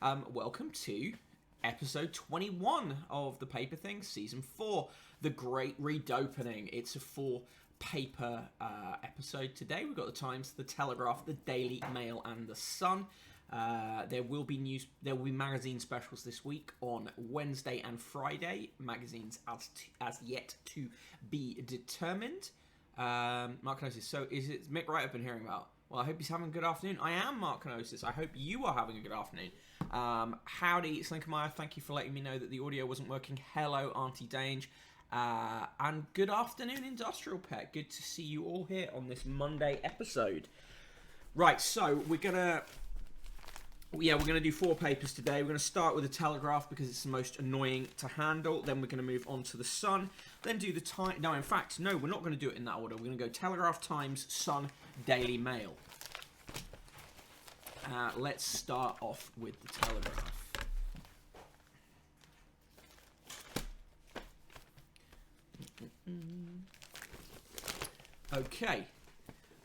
Welcome to episode 21 of The Paper Thing, season 4, The Great Redopening. It's a 4-paper episode today. We've got the Times, The Telegraph, The Daily Mail, and The Sun. There will be magazine specials this week on Wednesday and Friday. Magazines as yet to be determined. Mark Kanosis, so is it Mick Wright I've been hearing about? Well, I hope he's having a good afternoon. I am Mark Kanosis. I hope you are having a good afternoon. Howdy, it's Lincoln Meyer. Thank you for letting me know that the audio wasn't working. Hello, Auntie Dange. And good afternoon, Industrial Pet. Good to see you all here on this Monday episode. Right, so we're gonna do 4 papers today. We're going to start with the Telegraph because it's the most annoying to handle. Then we're going to move on to the Sun. Then do the Time. No, in fact, no, we're not going to do it in that order. We're going to go Telegraph, Times, Sun, Daily Mail. Let's start off with the Telegraph. Okay.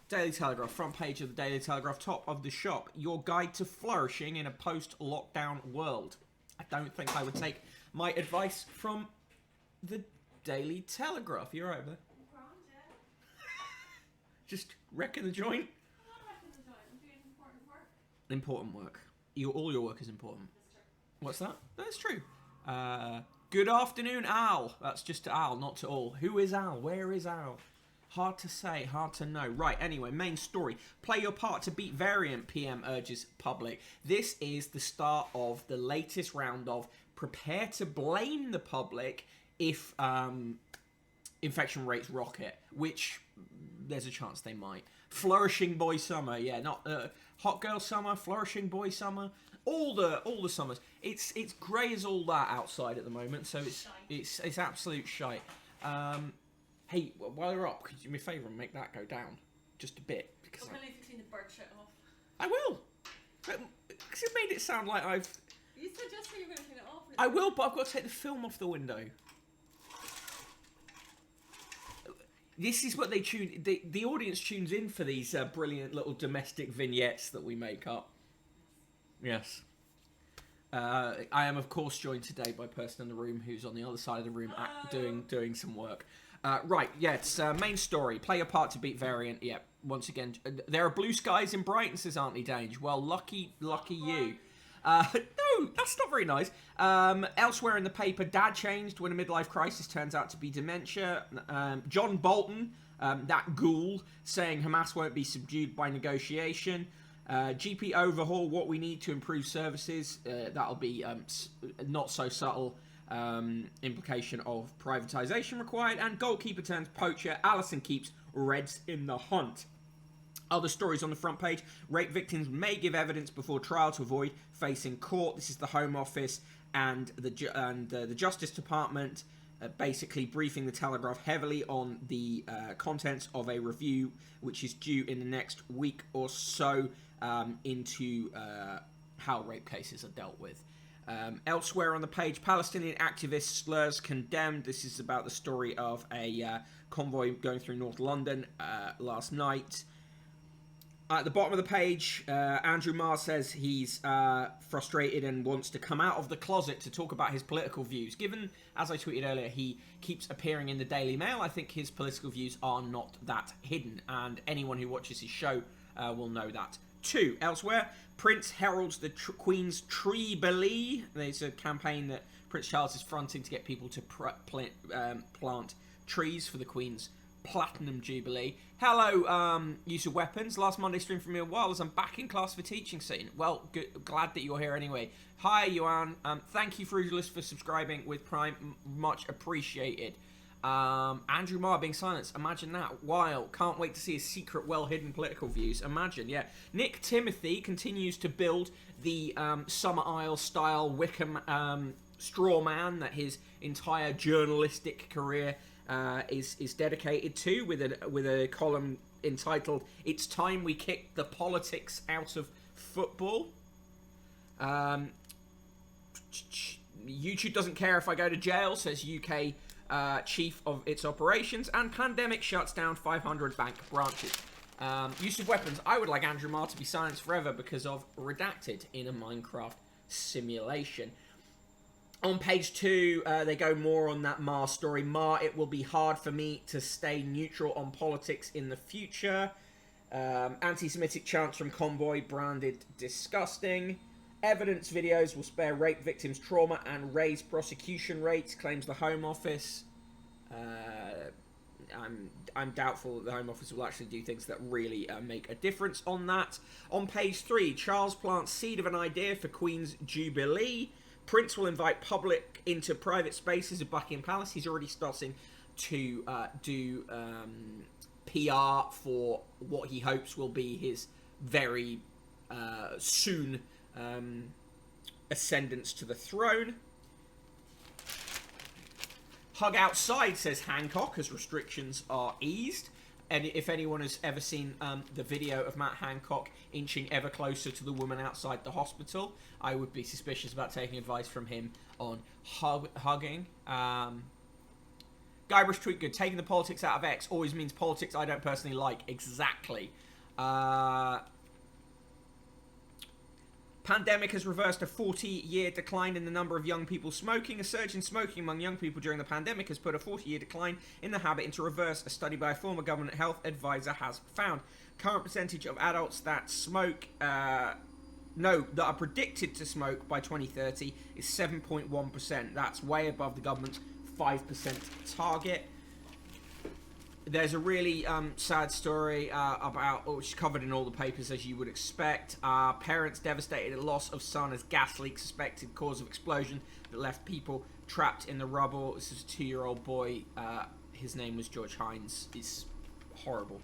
Daily Telegraph, front page of the Daily Telegraph, top of the shop. Your guide to flourishing in a post-lockdown world. I don't think I would take my advice from the Daily Telegraph. You're over there. Just wrecking the joint. I'm not wrecking the joint. I'm doing important work. Important work. All your work is important. What's that? That's true. Good afternoon, Al. That's just to Al, not to all. Who is Al? Where is Al? Hard to say, hard to know. Right, anyway, main story. Play your part to beat variant, PM urges public. This is the start of the latest round of prepare to blame the public if infection rates rocket, which there's a chance they might. Flourishing boy summer, yeah, not hot girl summer, flourishing boy summer, all the summers. It's grey as all that outside at the moment, so it's absolute shite. Hey, while you're up, could you do me a favour and make that go down just a bit? Because I'm going to clean the bird shit off. I will. Because it made it sound like I've... You said yesterday you were going to clean it off. I will, but I've got to take the film off the window. This is what they tune... The audience tunes in for these brilliant little domestic vignettes that we make up. Yes. I am, of course, joined today by a person in the room who's on the other side of the room doing some work. Right, yeah, it's main story. Play your part to beat variant. Yeah, once again, there are blue skies in Brighton, says Auntie Dange. Well, lucky you. No, that's not very nice. Elsewhere in the paper, dad changed when a midlife crisis turns out to be dementia. John Bolton, that ghoul, saying Hamas won't be subdued by negotiation. GP overhaul, what we need to improve services. That'll be not so subtle. Implication of privatisation required, and goalkeeper turns poacher. Allison keeps Reds in the hunt. Other stories on the front page. Rape victims may give evidence before trial to avoid facing court. This is the Home Office and the Justice Department basically briefing the Telegraph heavily on the contents of a review which is due in the next week or so into how rape cases are dealt with. Elsewhere on the page, Palestinian activist slurs condemned. This is about the story of a convoy going through North London last night. At the bottom of the page, Andrew Marr says he's frustrated and wants to come out of the closet to talk about his political views. Given, as I tweeted earlier, he keeps appearing in the Daily Mail, I think his political views are not that hidden, and anyone who watches his show will know that too. Elsewhere, Prince heralds the Queen's Tree Believe. There's a campaign that Prince Charles is fronting to get people to plant trees for the Queen's Platinum Jubilee. Hello, use of weapons. Last Monday stream from me a while as I'm back in class for teaching scene. Well, glad that you're here anyway. Hi, Johan. Thank you, Frugalist, for subscribing with Prime. Much appreciated. Andrew Marr being silenced. Imagine that. Wild. Can't wait to see his secret, well-hidden political views. Imagine, yeah. Nick Timothy continues to build the Summer Isle-style Wickham straw man that his entire journalistic career is dedicated to, with a column entitled "It's Time We Kick the Politics Out of Football." YouTube doesn't care if I go to jail, says UK chief of its operations, and pandemic shuts down 500 bank branches. Use of weapons. I would like Andrew Marr to be silenced forever because of redacted in a Minecraft simulation. On page 2, they go more on that Ma story. Ma, it will be hard for me to stay neutral on politics in the future. Anti-Semitic chants from convoy branded disgusting. Evidence videos will spare rape victims trauma and raise prosecution rates, claims the Home Office. I'm doubtful that the Home Office will actually do things that really make a difference on that. On page 3, Charles plants seed of an idea for Queen's Jubilee. Prince will invite public into private spaces of Buckingham Palace. He's already starting to do PR for what he hopes will be his very soon ascendance to the throne. Hug outside, says Hancock, as restrictions are eased. And if anyone has ever seen the video of Matt Hancock inching ever closer to the woman outside the hospital, I would be suspicious about taking advice from him on hugging. Guybrush Tweetgood, taking the politics out of X always means politics I don't personally like. Exactly. Pandemic has reversed a 40-year decline in the number of young people smoking. A surge in smoking among young people during the pandemic has put a 40-year decline in the habit into reverse, a study by a former government health advisor has found. Current percentage of adults that smoke, that are predicted to smoke by 2030 is 7.1%. That's way above the government's 5% target. There's a really sad story about, which is covered in all the papers as you would expect. Parents devastated at loss of son as gas leak suspected cause of explosion that left people trapped in the rubble. This is a 2-year-old boy. His name was George Hines. It's horrible.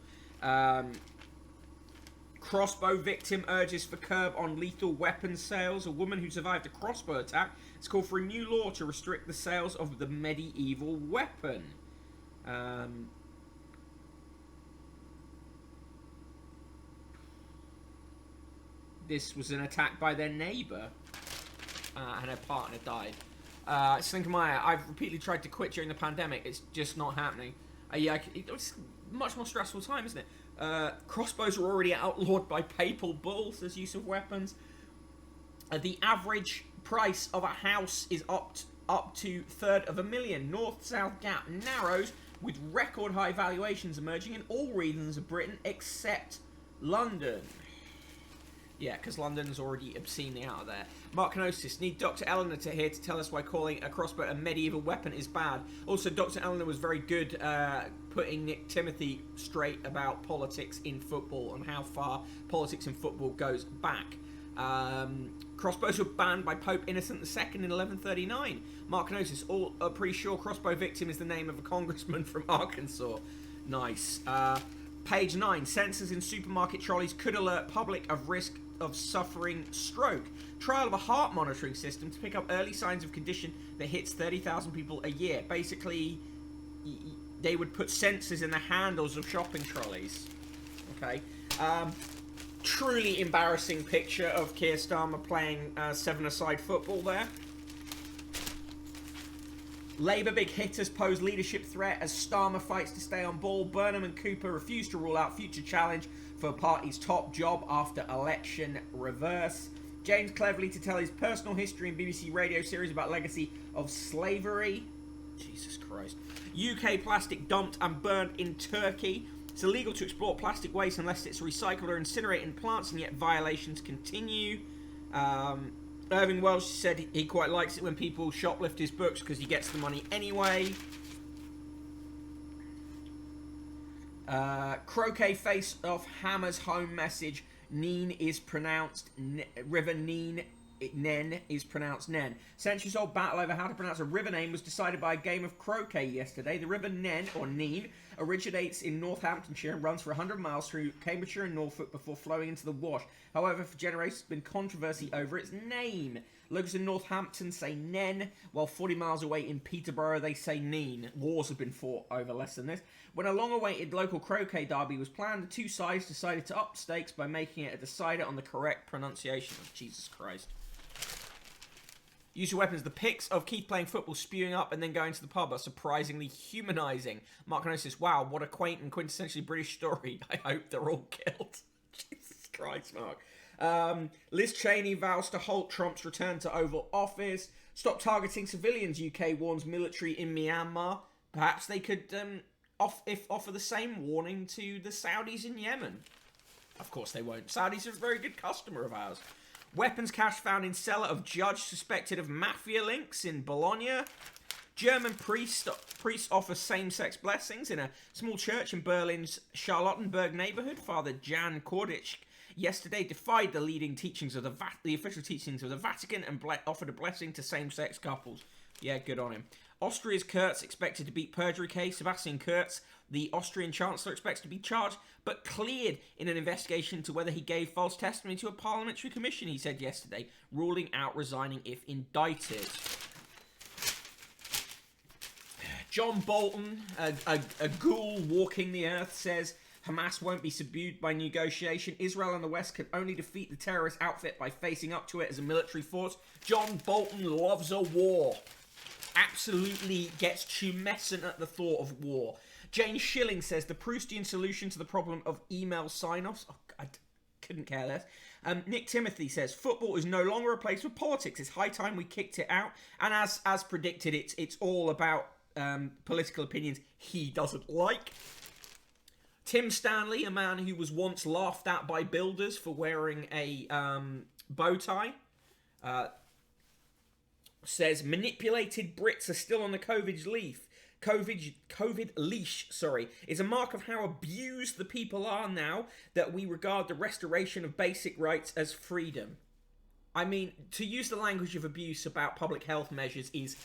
Crossbow victim urges for curb on lethal weapons sales. A woman who survived a crossbow attack has called for a new law to restrict the sales of the medieval weapon. This was an attack by their neighbour, and her partner died. Slinkermeyer, I've repeatedly tried to quit during the pandemic. It's just not happening. It was a much more stressful time, isn't it? Crossbows were already outlawed by papal bulls as use of weapons. The average price of a house is up to $350,000. North-south gap narrows with record high valuations emerging in all regions of Britain except London. Yeah, because London's already obscenely out of there. Mark Kenosis, need Dr. Eleanor here to tell us why calling a crossbow a medieval weapon is bad. Also, Dr. Eleanor was very good putting Nick Timothy straight about politics in football and how far politics in football goes back. Crossbows were banned by Pope Innocent II in 1139. Mark Kenosis, all are pretty sure crossbow victim is the name of a congressman from Arkansas. Nice. Page 9, sensors in supermarket trolleys could alert public of risk of suffering stroke. Trial of a heart monitoring system to pick up early signs of condition that hits 30,000 people a year. Basically, they would put sensors in the handles of shopping trolleys. Okay. Truly embarrassing picture of Keir Starmer playing seven-a-side football there. Labour big hitters pose leadership threat as Starmer fights to stay on ball. Burnham and Cooper refuse to rule out future challenge for party's top job after election reverse. James cleverly to tell his personal history in BBC radio series about legacy of slavery. Jesus Christ. UK plastic dumped and burned in Turkey. It's illegal to export plastic waste unless it's recycled or incinerated in plants, and yet violations continue. Irving Welsh said he quite likes it when people shoplift his books because he gets the money anyway. Croquet face off Hammer's home message. Neen is pronounced River Neen. Nen is pronounced Nen. Centuries-old battle over how to pronounce a river name was decided by a game of croquet yesterday. The river Nen, or Neen, originates in Northamptonshire and runs for 100 miles through Cambridgeshire and Norfolk before flowing into the Wash. However, for generations, there's been controversy over its name. Locals in Northampton say Nen, while 40 miles away in Peterborough they say Neen. Wars have been fought over less than this. When a long-awaited local croquet derby was planned, the two sides decided to up stakes by making it a decider on the correct pronunciation of Jesus Christ. Use your weapons. The pics of Keith playing football, spewing up, and then going to the pub are surprisingly humanising. Mark Kenosis, wow, what a quaint and quintessentially British story. I hope they're all killed. Jesus Christ, Mark. Liz Cheney vows to halt Trump's return to Oval Office. Stop targeting civilians, UK warns military in Myanmar. Perhaps they could offer the same warning to the Saudis in Yemen. Of course they won't. Saudis are a very good customer of ours. Weapons cache found in cellar of judge suspected of mafia links in Bologna. German priest offers same-sex blessings in a small church in Berlin's Charlottenburg neighborhood. Father Jan Kordich yesterday defied the leading teachings of the official teachings of the Vatican and offered a blessing to same-sex couples. Yeah, good on him. Austria's Kurz expected to beat perjury case. Sebastian Kurz, the Austrian Chancellor, expects to be charged but cleared in an investigation into whether he gave false testimony to a parliamentary commission, he said yesterday, ruling out resigning if indicted. John Bolton, a ghoul walking the earth, says Hamas won't be subdued by negotiation. Israel and the West can only defeat the terrorist outfit by facing up to it as a military force. John Bolton loves a war. Absolutely gets tumescent at the thought of war. Jane Schilling says the Proustian solution to the problem of email sign-offs. Oh, I couldn't care less. Nick Timothy says football is no longer a place for politics. It's high time we kicked it out. And as predicted, it's all about political opinions he doesn't like. Tim Stanley, a man who was once laughed at by builders for wearing a bow tie, says manipulated Brits are still on the COVID leash, is a mark of how abused the people are now that we regard the restoration of basic rights as freedom. I mean, to use the language of abuse about public health measures is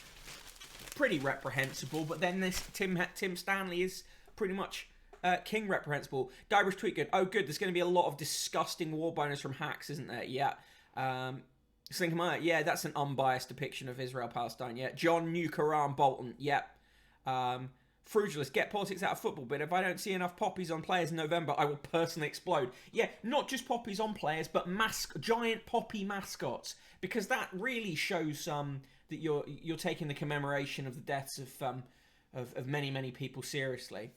pretty reprehensible, but then this Tim Stanley is pretty much king reprehensible. Guybrush Tweetgood, oh good, there's going to be a lot of disgusting war bonus from hacks, isn't there? Yeah. Yeah, that's an unbiased depiction of Israel-Palestine, yeah. John New Quran Bolton, yep. Frugalist, get politics out of football, but if I don't see enough poppies on players in November, I will personally explode. Yeah, not just poppies on players, but giant poppy mascots, because that really shows that you're taking the commemoration of the deaths of many people seriously.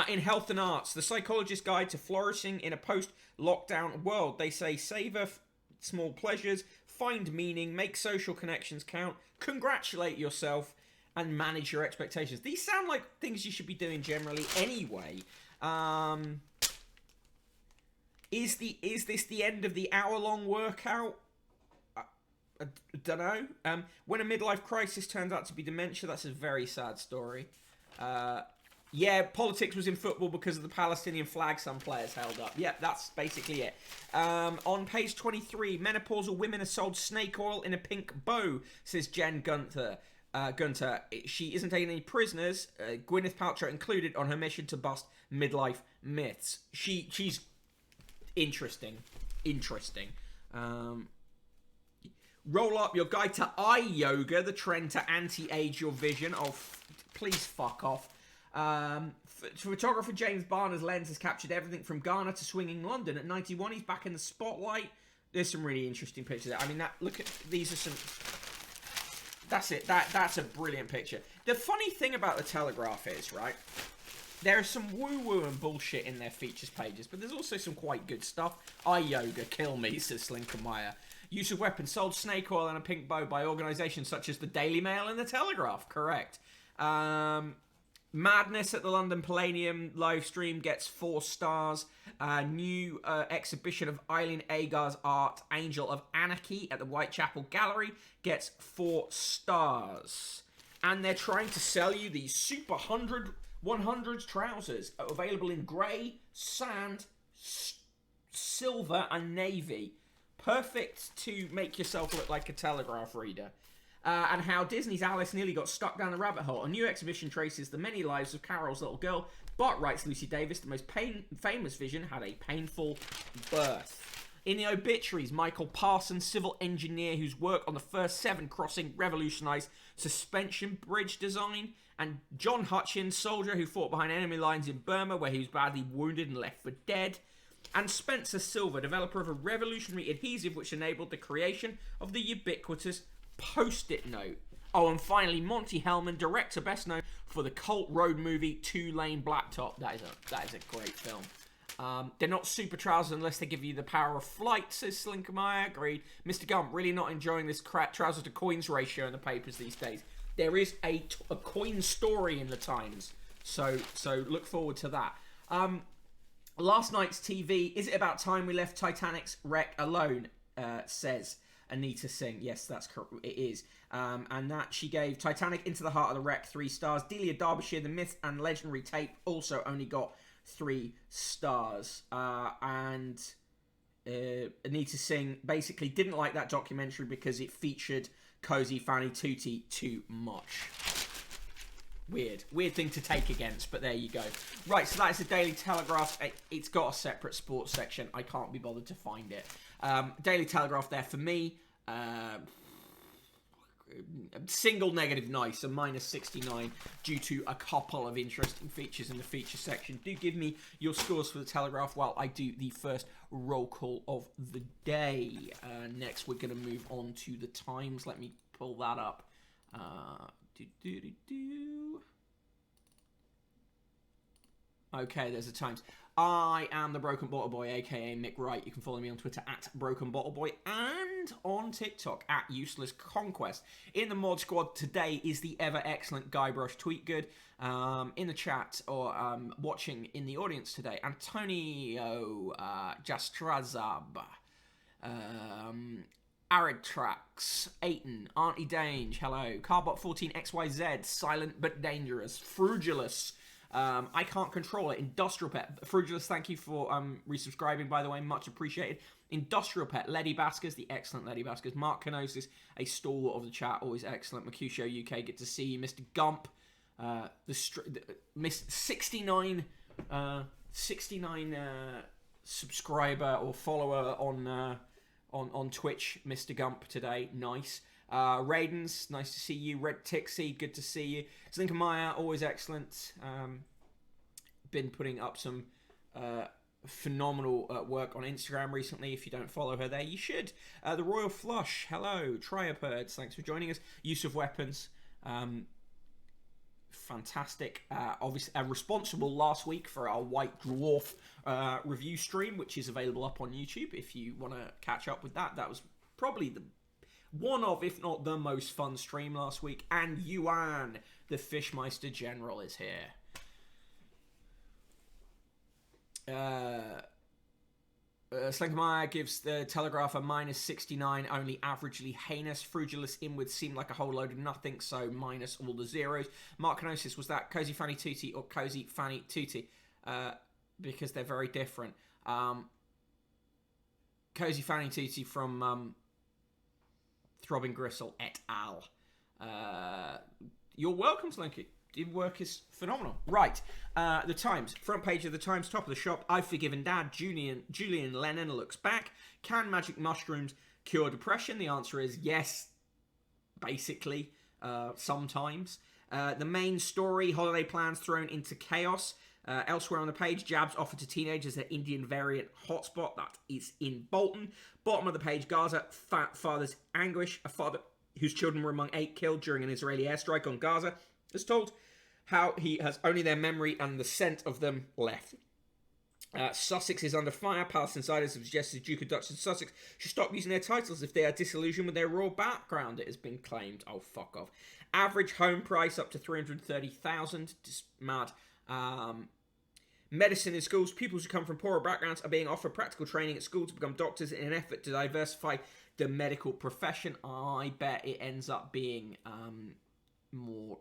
In health and arts, the psychologist's guide to flourishing in a post-lockdown world. They say savor small pleasures, find meaning, make social connections count, congratulate yourself, and manage your expectations. These sound like things you should be doing generally anyway. Is this the end of the hour-long workout? I don't know. When a midlife crisis turns out to be dementia, that's a very sad story. Yeah, politics was in football because of the Palestinian flag some players held up. Yeah, that's basically it. On page 23, menopausal women are sold snake oil in a pink bow, says Jen Gunther. She isn't taking any prisoners, Gwyneth Paltrow included, on her mission to bust midlife myths. She's interesting. Roll up your guide to eye yoga, the trend to anti-age your vision. Oh, please fuck off. Photographer James Barner's lens has captured everything from Ghana to swinging London. At 91, he's back in the spotlight. There's some really interesting pictures there. I mean, these are some... That's it. That's a brilliant picture. The funny thing about the Telegraph is, right, there is some woo-woo and bullshit in their features pages, but there's also some quite good stuff. Eye yoga, kill me, says Slinkermeyer. Use of weapons, sold snake oil and a pink bow by organisations such as the Daily Mail and the Telegraph. Correct. Madness at the London Palladium live stream gets 4 stars. New exhibition of Eileen Agar's art, Angel of Anarchy, at the Whitechapel Gallery gets 4 stars. And they're trying to sell you these super 100s trousers, available in grey, sand, silver, and navy. Perfect to make yourself look like a Telegraph reader. And how Disney's Alice nearly got stuck down a rabbit hole. A new exhibition traces the many lives of Carol's little girl, but, writes Lucy Davis, the most famous vision had a painful birth. In the obituaries, Michael Parsons, civil engineer whose work on the first Severn crossing revolutionised suspension bridge design, and John Hutchins, soldier who fought behind enemy lines in Burma where he was badly wounded and left for dead, and Spencer Silver, developer of a revolutionary adhesive which enabled the creation of the ubiquitous Post-it note. Oh, and finally, Monty Hellman, director best known for the cult road movie Two Lane Blacktop. That is a great film. They're not super trousers unless they give you the power of flight, says Slinkermeyer. Agreed. Mr. Gump, really not enjoying this trouser to coins ratio in the papers these days. There is a coin story in the Times, so look forward to that. Last night's TV, is it about time we left Titanic's wreck alone, says Anita Singh. Yes, that's correct. It is. And that she gave Titanic Into the Heart of the Wreck 3 stars. Delia Derbyshire, The Myth and Legendary Tape, also only got 3 stars. And Anita Singh basically didn't like that documentary because it featured Cozy Fanny Tutti too much. Weird thing to take against, but there you go. Right, so that is the Daily Telegraph. It's got a separate sports section. I can't be bothered to find it. Daily Telegraph there for me. Single negative nice, a minus 69 due to a couple of interesting features in the feature section. Do give me your scores for the Telegraph while I do the first roll call of the day. Next, we're going to move on to the Times. Let me pull that up. Okay, there's the Times. I am the Broken Bottle Boy, aka Mick Wright. You can follow me on Twitter at Broken Bottle Boy and on TikTok at Useless Conquest. In the mod squad today is the ever excellent Guybrush Tweetgood. In the chat or watching in the audience today, Antonio Jastrazab, Aridtrax, Aiton, Auntie Dange, hello, Carbot14XYZ, Silent but Dangerous, Frugilus, I can't control it, Industrial Pet, Frugilus, thank you for resubscribing, by the way, much appreciated. Industrial Pet, Letty Baskers, the excellent Letty Baskers, Mark Kenosis, a stalwart of the chat, always excellent, Mercutio UK, good to see you, Mr. Gump, Miss 69 subscriber or follower on Twitch, Mr. Gump today, nice. Raidens, nice to see you. Red Tixie, good to see you. Slinkermeyer, always excellent. Been putting up some phenomenal work on Instagram recently. If you don't follow her there, you should. The Royal Flush, hello. Triopirds, thanks for joining us. Use of Weapons, fantastic. Obviously, responsible last week for our White Dwarf review stream, which is available up on YouTube if you want to catch up with that. That was probably one of, if not the most fun stream last week. And Yuan, the Fishmeister General, is here. Slenkermeyer gives the Telegraph a minus 69, only averagely heinous. Frugilus Inward seemed like a whole load of nothing, so minus all the zeros. Mark Kenosis, was that Cozy Fanny Tutti or Cozy Fanny Tutti? Because they're very different. Cozy Fanny Tutti from Throbbing Gristle et al. You're welcome, Slinky. Your work is phenomenal. Right, the Times. Front page of the Times, top of the shop. I've forgiven Dad. Julian Lennon looks back. Can magic mushrooms cure depression? The answer is yes, basically, sometimes. The main story, holiday plans thrown into chaos. Elsewhere on the page, jabs offered to teenagers at Indian variant hotspot. That is in Bolton. Bottom of the page, Gaza, father's anguish. A father whose children were among 8 killed during an Israeli airstrike on Gaza is told how he has only their memory and the scent of them left. Sussex is under fire. Palace insiders have suggested Duke and Duchess of Sussex should stop using their titles if they are disillusioned with their royal background. It has been claimed. Oh, fuck off. Average home price up to $330,000. Just mad. Medicine in schools. Pupils who come from poorer backgrounds are being offered practical training at school to become doctors in an effort to diversify the medical profession. I bet it ends up being more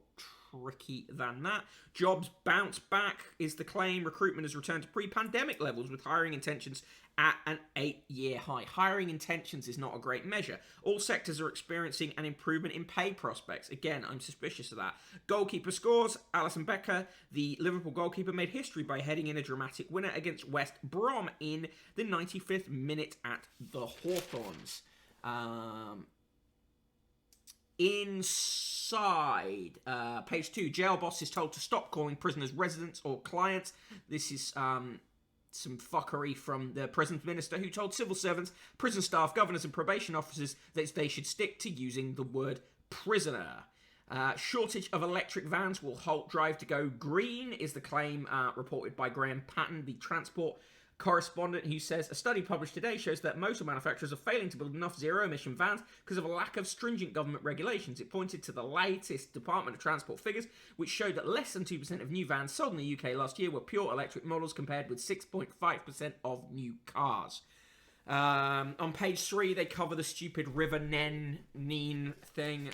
tricky than that. Jobs bounce back is the claim. Recruitment has returned to pre-pandemic levels with hiring intentions at an 8-year high. Hiring intentions is not a great measure. All sectors are experiencing an improvement in pay prospects. Again, I'm suspicious of that. Goalkeeper scores. Alisson Becker, the Liverpool goalkeeper, made history by heading in a dramatic winner against West Brom in the 95th minute at the Hawthorns. Inside, page 2, jail boss is told to stop calling prisoners residents or clients. This is some fuckery from the prisons minister who told civil servants, prison staff, governors and probation officers that they should stick to using the word prisoner. Shortage of electric vans will halt drive to go green is the claim reported by Graham Patton, the transport correspondent who says a study published today shows that motor manufacturers are failing to build enough zero-emission vans because of a lack of stringent government regulations. It pointed to the latest Department of Transport figures, which showed that less than 2% of new vans sold in the UK last year were pure electric models, compared with 6.5% of new cars. On page 3, they cover the stupid River Neen thing.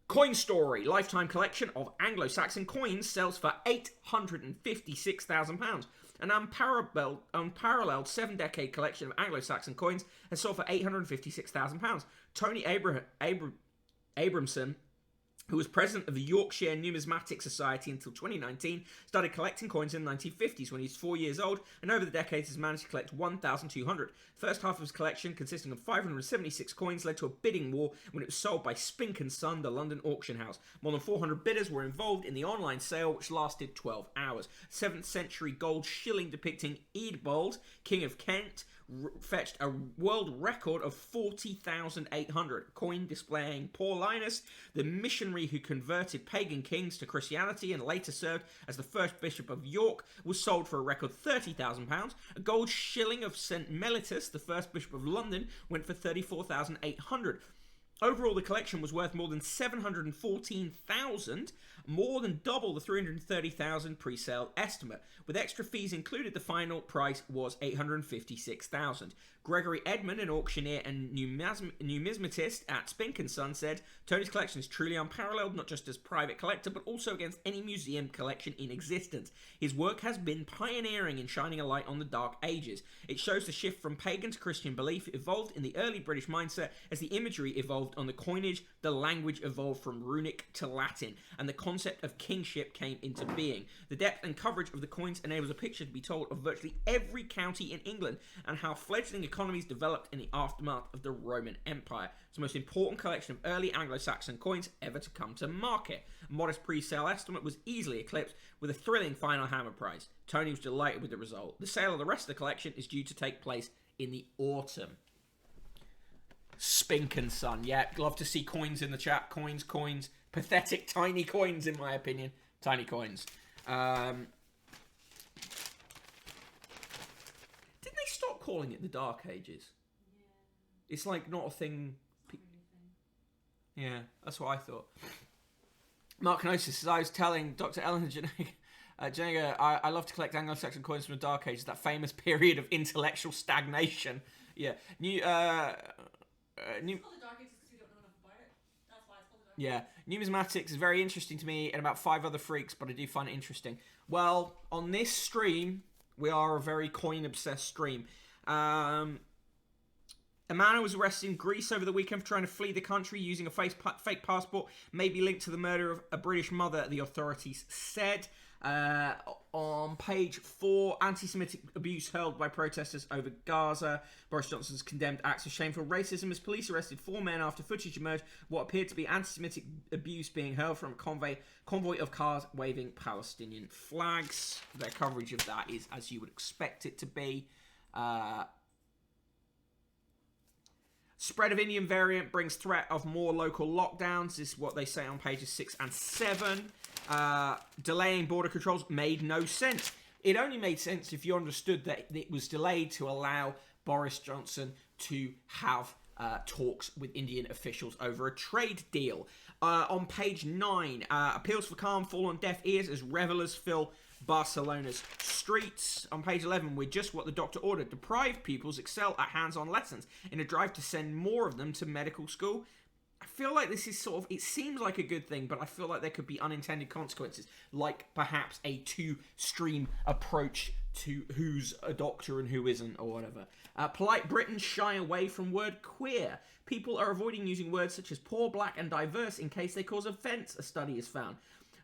Coin story. Lifetime collection of Anglo-Saxon coins sells for £856,000. An unparalleled 7-decade collection of Anglo-Saxon coins has sold for £856,000. Tony Abramson, who was president of the Yorkshire Numismatic Society until 2019, started collecting coins in the 1950s when he was 4 years old, and over the decades has managed to collect 1,200. First half of his collection, consisting of 576 coins, led to a bidding war when it was sold by Spink & Son, the London auction house. More than 400 bidders were involved in the online sale, which lasted 12 hours. 7th century gold shilling depicting Eadbald, King of Kent, fetched a world record of 40,800. Coin displaying Paul Linus, the missionary who converted pagan kings to Christianity and later served as the first bishop of York, was sold for a record £30,000. A gold shilling of St. Mellitus, the first bishop of London, went for 34,800. Overall, the collection was worth more than 714,000, more than double the 330,000 pre-sale estimate. With extra fees included, the final price was 856,000. Gregory Edmond, an auctioneer and numismatist at Spink & Son, said, Tony's collection is truly unparalleled, not just as private collector, but also against any museum collection in existence. His work has been pioneering in shining a light on the Dark Ages. It shows the shift from pagan to Christian belief evolved in the early British mindset as the imagery evolved on the coinage, the language evolved from runic to Latin, and the concept of kingship came into being. The depth and coverage of the coins enables a picture to be told of virtually every county in England and how fledgling economies developed in the aftermath of the Roman Empire. It's the most important collection of early Anglo-Saxon coins ever to come to market. A modest pre-sale estimate was easily eclipsed with a thrilling final hammer price. Tony was delighted with the result. The sale of the rest of the collection is due to take place in the autumn. Spink & Son. Yeah, love to see coins in the chat. Coins. Pathetic tiny coins, in my opinion. Tiny coins. Didn't they stop calling it the Dark Ages? Yeah. It's like not a thing. Yeah, that's what I thought. Mark Kenosis says, I was telling Dr. Eleanor Janega, I love to collect Anglo-Saxon coins from the Dark Ages, that famous period of intellectual stagnation. Yeah. It's called the Dark Ages because you don't know enough about it. That's why it's called the Dark Ages. Yeah, numismatics is very interesting to me and about 5 other freaks, but I do find it interesting. Well, on this stream, we are a very coin-obsessed stream. A man who was arrested in Greece over the weekend for trying to flee the country using a fake passport may be linked to the murder of a British mother, the authorities said. On page 4, anti-Semitic abuse hurled by protesters over Gaza. Boris Johnson's condemned acts of shameful racism as police arrested 4 men after footage emerged what appeared to be anti-Semitic abuse being hurled from a convoy of cars waving Palestinian flags. Their coverage of that is as you would expect it to be. Spread of Indian variant brings threat of more local lockdowns, is what they say on pages 6 and 7. Delaying border controls made no sense. It only made sense if you understood that it was delayed to allow Boris Johnson to have talks with Indian officials over a trade deal. On page 9, appeals for calm fall on deaf ears as revelers fill Barcelona's streets. On page 11, we're just what the doctor ordered. Deprived pupils excel at hands-on lessons in a drive to send more of them to medical school. I feel like this is sort of, it seems like a good thing, but I feel like there could be unintended consequences, like perhaps a two-stream approach to who's a doctor and who isn't, or whatever. Polite Britons shy away from word queer. People are avoiding using words such as poor, black, and diverse in case they cause offence, a study has found.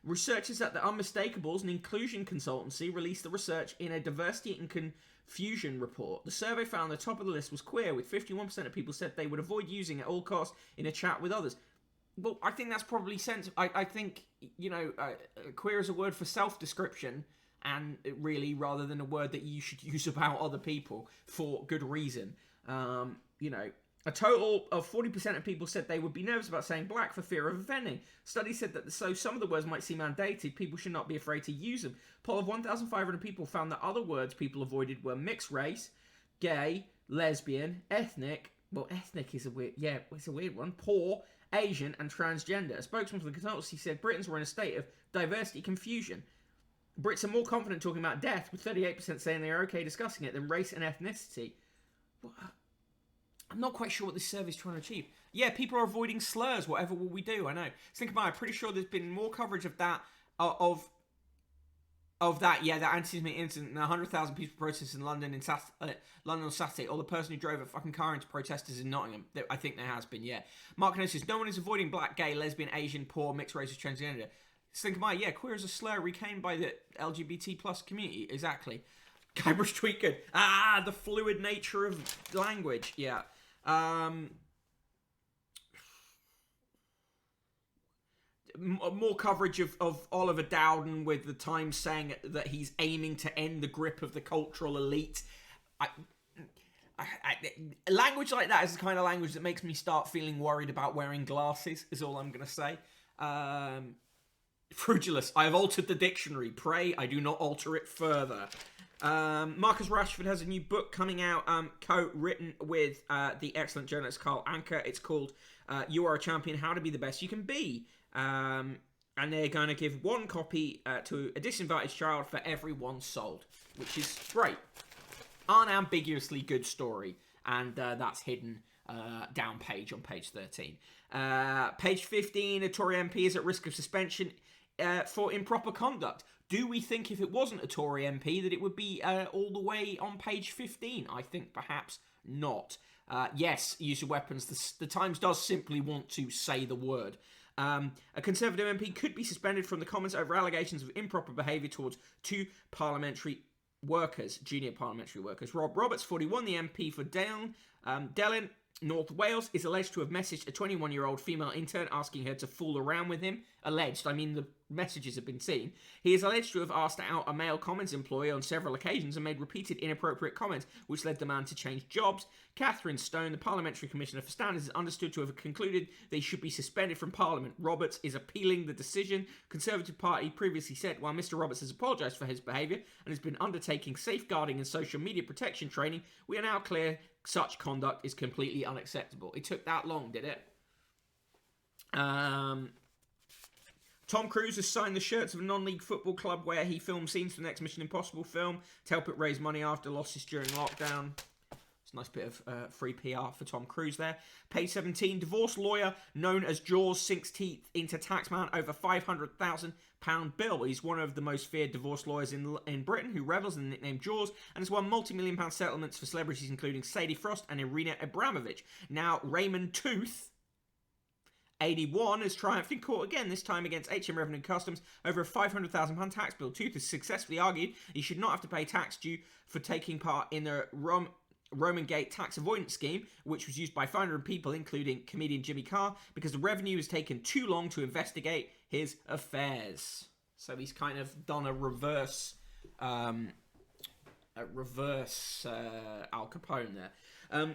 Researchers at the Unmistakable, an inclusion consultancy, released the research in a diversity and confusion report. The survey found the top of the list was queer, with 51% of people said they would avoid using it at all costs in a chat with others. Well, I think that's probably sensible. I think, queer is a word for self-description, and really, rather than a word that you should use about other people for good reason. A total of 40% of people said they would be nervous about saying black for fear of offending. Studies said that so some of the words might seem outdated, people should not be afraid to use them. A poll of 1,500 people found that other words people avoided were mixed race, gay, lesbian, ethnic. Well, ethnic is it's a weird one. Poor, Asian, and transgender. A spokesman for the consultancy said Britons were in a state of diversity confusion. Brits are more confident talking about death, with 38% saying they are okay discussing it, than race and ethnicity. Well, I'm not quite sure what this survey is trying to achieve. Yeah, people are avoiding slurs. Whatever will we do? I know. Think about it. I'm pretty sure there's been more coverage of that, that anti-Semitic incident, and 100,000 people protested in London London on Saturday, or the person who drove a fucking car into protesters in Nottingham. I think there has been, yeah. Mark notices, no one is avoiding black, gay, lesbian, Asian, poor, mixed race, or transgender. Think about it. Yeah, queer is a slur reclaimed by the LGBT plus community. Exactly. Cambridge tweet good. The fluid nature of language. Yeah. More coverage of Oliver Dowden, with the Times saying that he's aiming to end the grip of the cultural elite. Language like that is the kind of language that makes me start feeling worried about wearing glasses, is all I'm going to say. Frugulous, I have altered the dictionary. Pray I do not alter it further. Marcus Rashford has a new book coming out, co-written with the excellent journalist Carl Anker. It's called You Are a Champion, How to Be the Best You Can Be. And they're going to give one copy to a disinvited child for every one sold, which is great. Unambiguously good story. And that's hidden down page on page 13. Page 15, a Tory MP is at risk of suspension for improper conduct. Do we think if it wasn't a Tory MP that it would be all the way on page 15? I think perhaps not. Yes, use of weapons. The Times does simply want to say the word. A Conservative MP could be suspended from the Commons over allegations of improper behaviour towards two parliamentary workers, junior parliamentary workers. Rob Roberts, 41, the MP for Delyn, North Wales, is alleged to have messaged a 21-year-old female intern asking her to fool around with him. Alleged, I mean the messages have been seen. He is alleged to have asked out a male Commons employee on several occasions and made repeated inappropriate comments, which led the man to change jobs. Catherine Stone, the Parliamentary Commissioner for Standards, is understood to have concluded they should be suspended from Parliament. Roberts is appealing the decision. Conservative Party previously said, while Mr Roberts has apologised for his behaviour and has been undertaking safeguarding and social media protection training, we are now clear such conduct is completely unacceptable. It took that long, did it? Tom Cruise has signed the shirts of a non-league football club where he filmed scenes for the next Mission Impossible film to help it raise money after losses during lockdown. It's a nice bit of free PR for Tom Cruise there. Page 17, divorce lawyer known as Jaws sinks teeth into taxman over £500,000 bill. He's one of the most feared divorce lawyers in Britain, who revels in the nickname Jaws and has won multi-million-pound settlements for celebrities including Sadie Frost and Irina Abramovich. Now, Raymond Tooth, 81, has triumphed in court again, this time against HM Revenue and Customs, over a £500,000 tax bill. Tooth has successfully argued he should not have to pay tax due for taking part in the Roman Gate tax avoidance scheme, which was used by 500 people, including comedian Jimmy Carr, because the revenue has taken too long to investigate his affairs. So he's kind of done a reverse Al Capone there.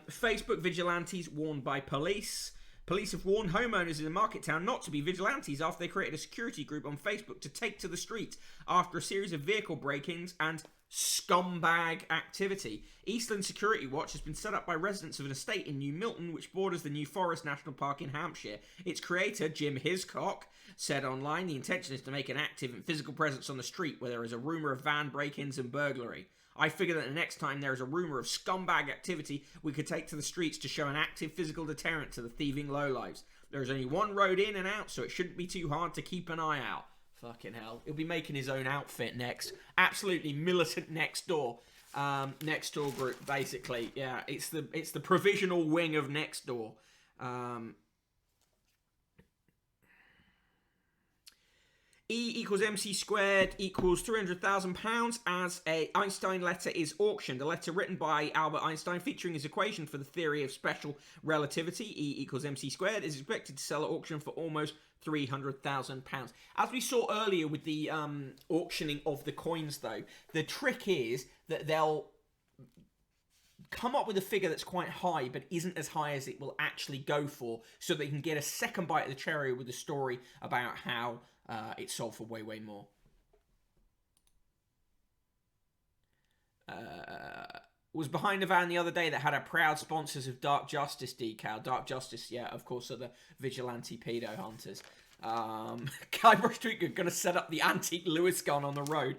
Facebook vigilantes warned by police. Police have warned homeowners in the market town not to be vigilantes after they created a security group on Facebook to take to the streets after a series of vehicle break-ins and scumbag activity. Eastland Security Watch has been set up by residents of an estate in New Milton, which borders the New Forest National Park in Hampshire. Its creator, Jim Hiscock, said online the intention is to make an active and physical presence on the street where there is a rumour of van break-ins and burglary. I figure that the next time there is a rumour of scumbag activity, we could take to the streets to show an active physical deterrent to the thieving lowlives. There is only one road in and out, so it shouldn't be too hard to keep an eye out. Fucking hell. He'll be making his own outfit next. Absolutely militant next door. Next door group, basically. Yeah, it's the provisional wing of next door. E equals MC squared equals £300,000 as a Einstein letter is auctioned. A letter written by Albert Einstein featuring his equation for the theory of special relativity, E equals MC squared, is expected to sell at auction for almost £300,000. As we saw earlier with the auctioning of the coins, though, the trick is that they'll come up with a figure that's quite high, but isn't as high as it will actually go for, so they can get a second bite of the cherry with a story about how it sold for way, way more. Was behind a van the other day that had a proud sponsors of Dark Justice decal. Dark Justice, yeah, of course, are the vigilante pedo hunters. Guybrush Threepgood going to set up the antique Lewis gun on the road.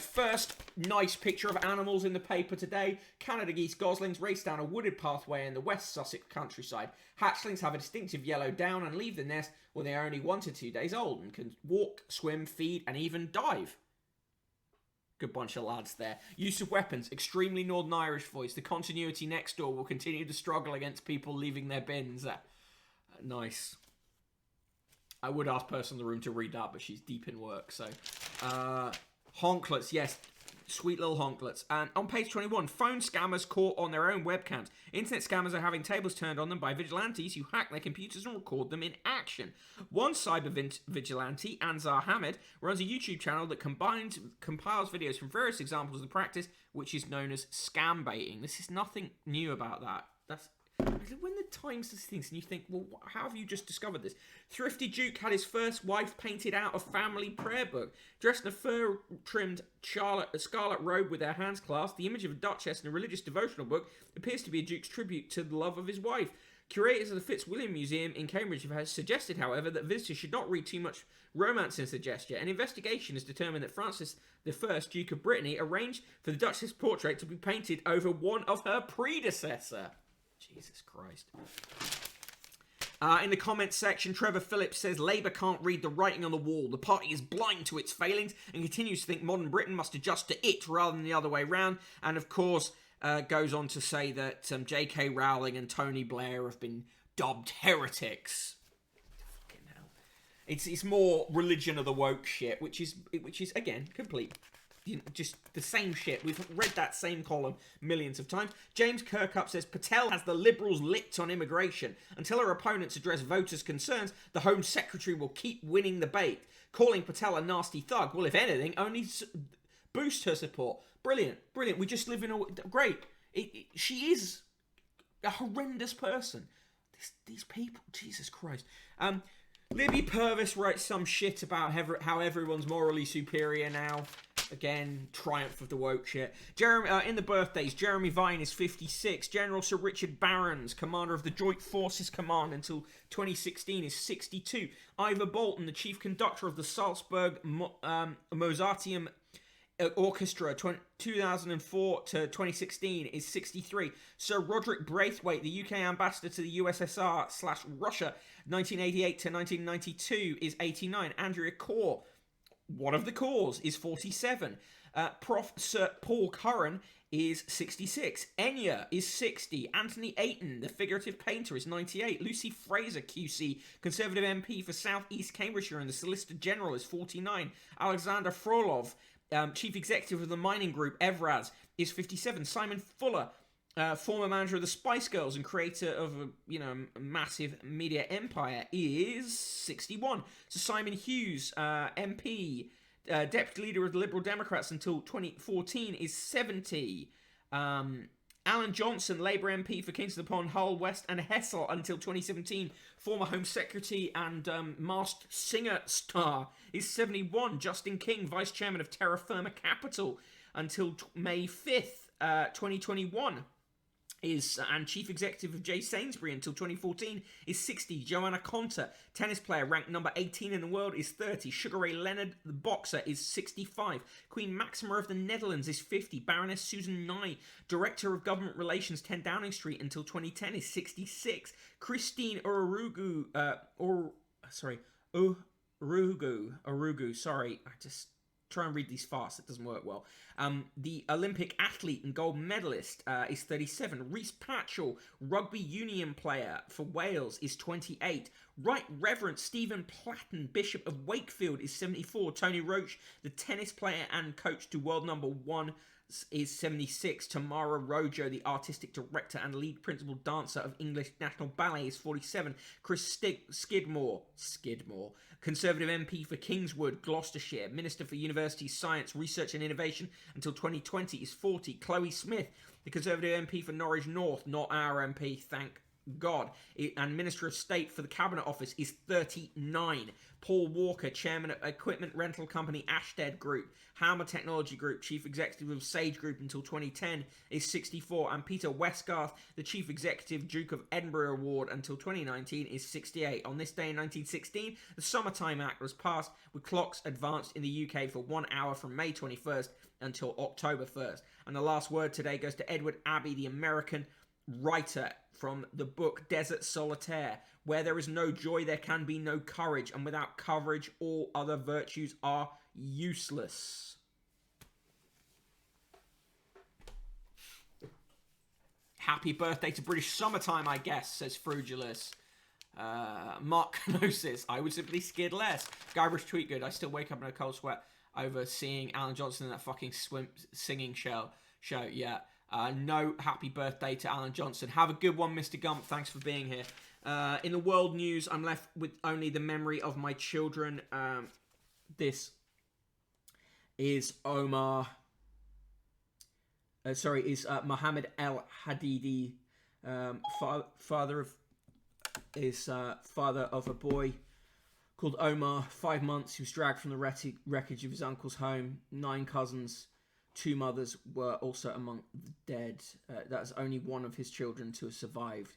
First nice picture of animals in the paper today. Canada geese goslings race down a wooded pathway in the West Sussex countryside. Hatchlings have a distinctive yellow down and leave the nest when they are only 1 to 2 days old and can walk, swim, feed, and even dive. Good bunch of lads there. Use of weapons, extremely Northern Irish voice. The continuity next door will continue to struggle against people leaving their bins. Nice. I would ask person in the room to read that, but she's deep in work. So, honklets, yes. Sweet little honklets. And on page 21, phone scammers caught on their own webcams. Internet scammers are having tables turned on them by vigilantes who hack their computers and record them in action. One cyber vigilante, Anzar Hamid, runs a YouTube channel that compiles videos from various examples of the practice, which is known as scam baiting. This is nothing new about that. That's when the Times does things and you think, well, how have you just discovered this? Thrifty Duke had his first wife painted out a family prayer book. Dressed in a fur-trimmed scarlet robe with her hands clasped, the image of a duchess in a religious devotional book appears to be a Duke's tribute to the love of his wife. Curators of the Fitzwilliam Museum in Cambridge have suggested, however, that visitors should not read too much romance into the gesture. An investigation has determined that Francis I, Duke of Brittany, arranged for the Duchess' portrait to be painted over one of her predecessor. Jesus Christ. In the comments section, Trevor Phillips says Labour can't read the writing on the wall. The party is blind to its failings and continues to think modern Britain must adjust to it rather than the other way round. And of course, goes on to say that J.K. Rowling and Tony Blair have been dubbed heretics. Fucking hell. It's more religion of the woke shit, which is again complete. Just the same shit. We've read that same column millions of times. James Kirkup says Patel has the Liberals licked on immigration. Until her opponents address voters' concerns, the Home Secretary will keep winning the bait. Calling Patel a nasty thug will, if anything, only boost her support. Brilliant. We just live in a... Great. She is a horrendous person. These people, Jesus Christ. Libby Purvis writes some shit about how everyone's morally superior now. Again, triumph of the woke shit. In the birthdays, Jeremy Vine is 56. General Sir Richard Barrons, commander of the Joint Forces Command until 2016, is 62. Ivor Bolton, the chief conductor of the Salzburg Mozarteum Orchestra 2004 to 2016, is 63. Sir Roderick Braithwaite, the UK ambassador to the USSR/Russia 1988 to 1992, is 89. Andrea Corr, one of the Corrs, is 47. Prof. Sir Paul Curran is 66. Enya is 60. Anthony Ayton, the figurative painter, is 98. Lucy Fraser, QC, Conservative MP for South East Cambridgeshire and the Solicitor General, is 49. Alexander Frolov, Chief Executive of the mining group Evraz, is 57. Simon Fuller, former manager of the Spice Girls and creator of a massive media empire, is 61. So Simon Hughes, MP, deputy leader of the Liberal Democrats until 2014, is 70. Alan Johnson, Labour MP for Kingston upon Hull West and Hessel until 2017, former Home Secretary and Masked Singer star, is 71. Justin King, Vice Chairman of Terra Firma Capital until May 5th, 2021. And Chief Executive of Jay Sainsbury until 2014, is 60. Joanna Conta, tennis player ranked number 18 in the world, is 30. Sugar Ray Leonard, the boxer, is 65. Queen Maxima of the Netherlands is 50. Baroness Susan Nye, Director of Government Relations, 10 Downing Street until 2010, is 66. Christine Urugu, sorry, I just try and read these fast, it doesn't work well. The Olympic athlete and gold medalist is 37. Rhys Patchell, rugby union player for Wales, is 28. Right Reverend Stephen Platten, Bishop of Wakefield, is 74. Tony Roche, the tennis player and coach to world number 1 is 76. Tamara Rojo, the artistic director and lead principal dancer of English National Ballet, is 47. Chris Skidmore, Conservative MP for Kingswood, Gloucestershire, Minister for University Science, Research and Innovation until 2020, is 40. Chloe Smith, the Conservative MP for Norwich North, not our MP, thank God, and Minister of State for the Cabinet Office, is 39. Paul Walker, Chairman of equipment rental company Ashtead Group, Hammer Technology Group, Chief Executive of Sage Group until 2010, is 64. And Peter Westgarth, the Chief Executive, Duke of Edinburgh Award until 2019, is 68. On this day in 1916, the Summertime Act was passed, with clocks advanced in the UK for 1 hour from May 21st until October 1st. And the last word today goes to Edward Abbey, the American writer, from the book Desert Solitaire. Where there is no joy, there can be no courage, and without courage, all other virtues are useless. Happy birthday to British summertime, I guess, says Frugulus. Mark Kenosis, I would simply skid less. Guybrush Tweetgood, I still wake up in a cold sweat over seeing Alan Johnson in that fucking singing show. Yeah. No happy birthday to Alan Johnson. Have a good one, Mr. Gump. Thanks for being here. In the world news, I'm left with only the memory of my children. This is Mohammed El Hadidi, father of a boy called Omar, 5 months. He was dragged from the wreckage of his uncle's home. 9 cousins. 2 mothers were also among the dead. That's only one of his children to have survived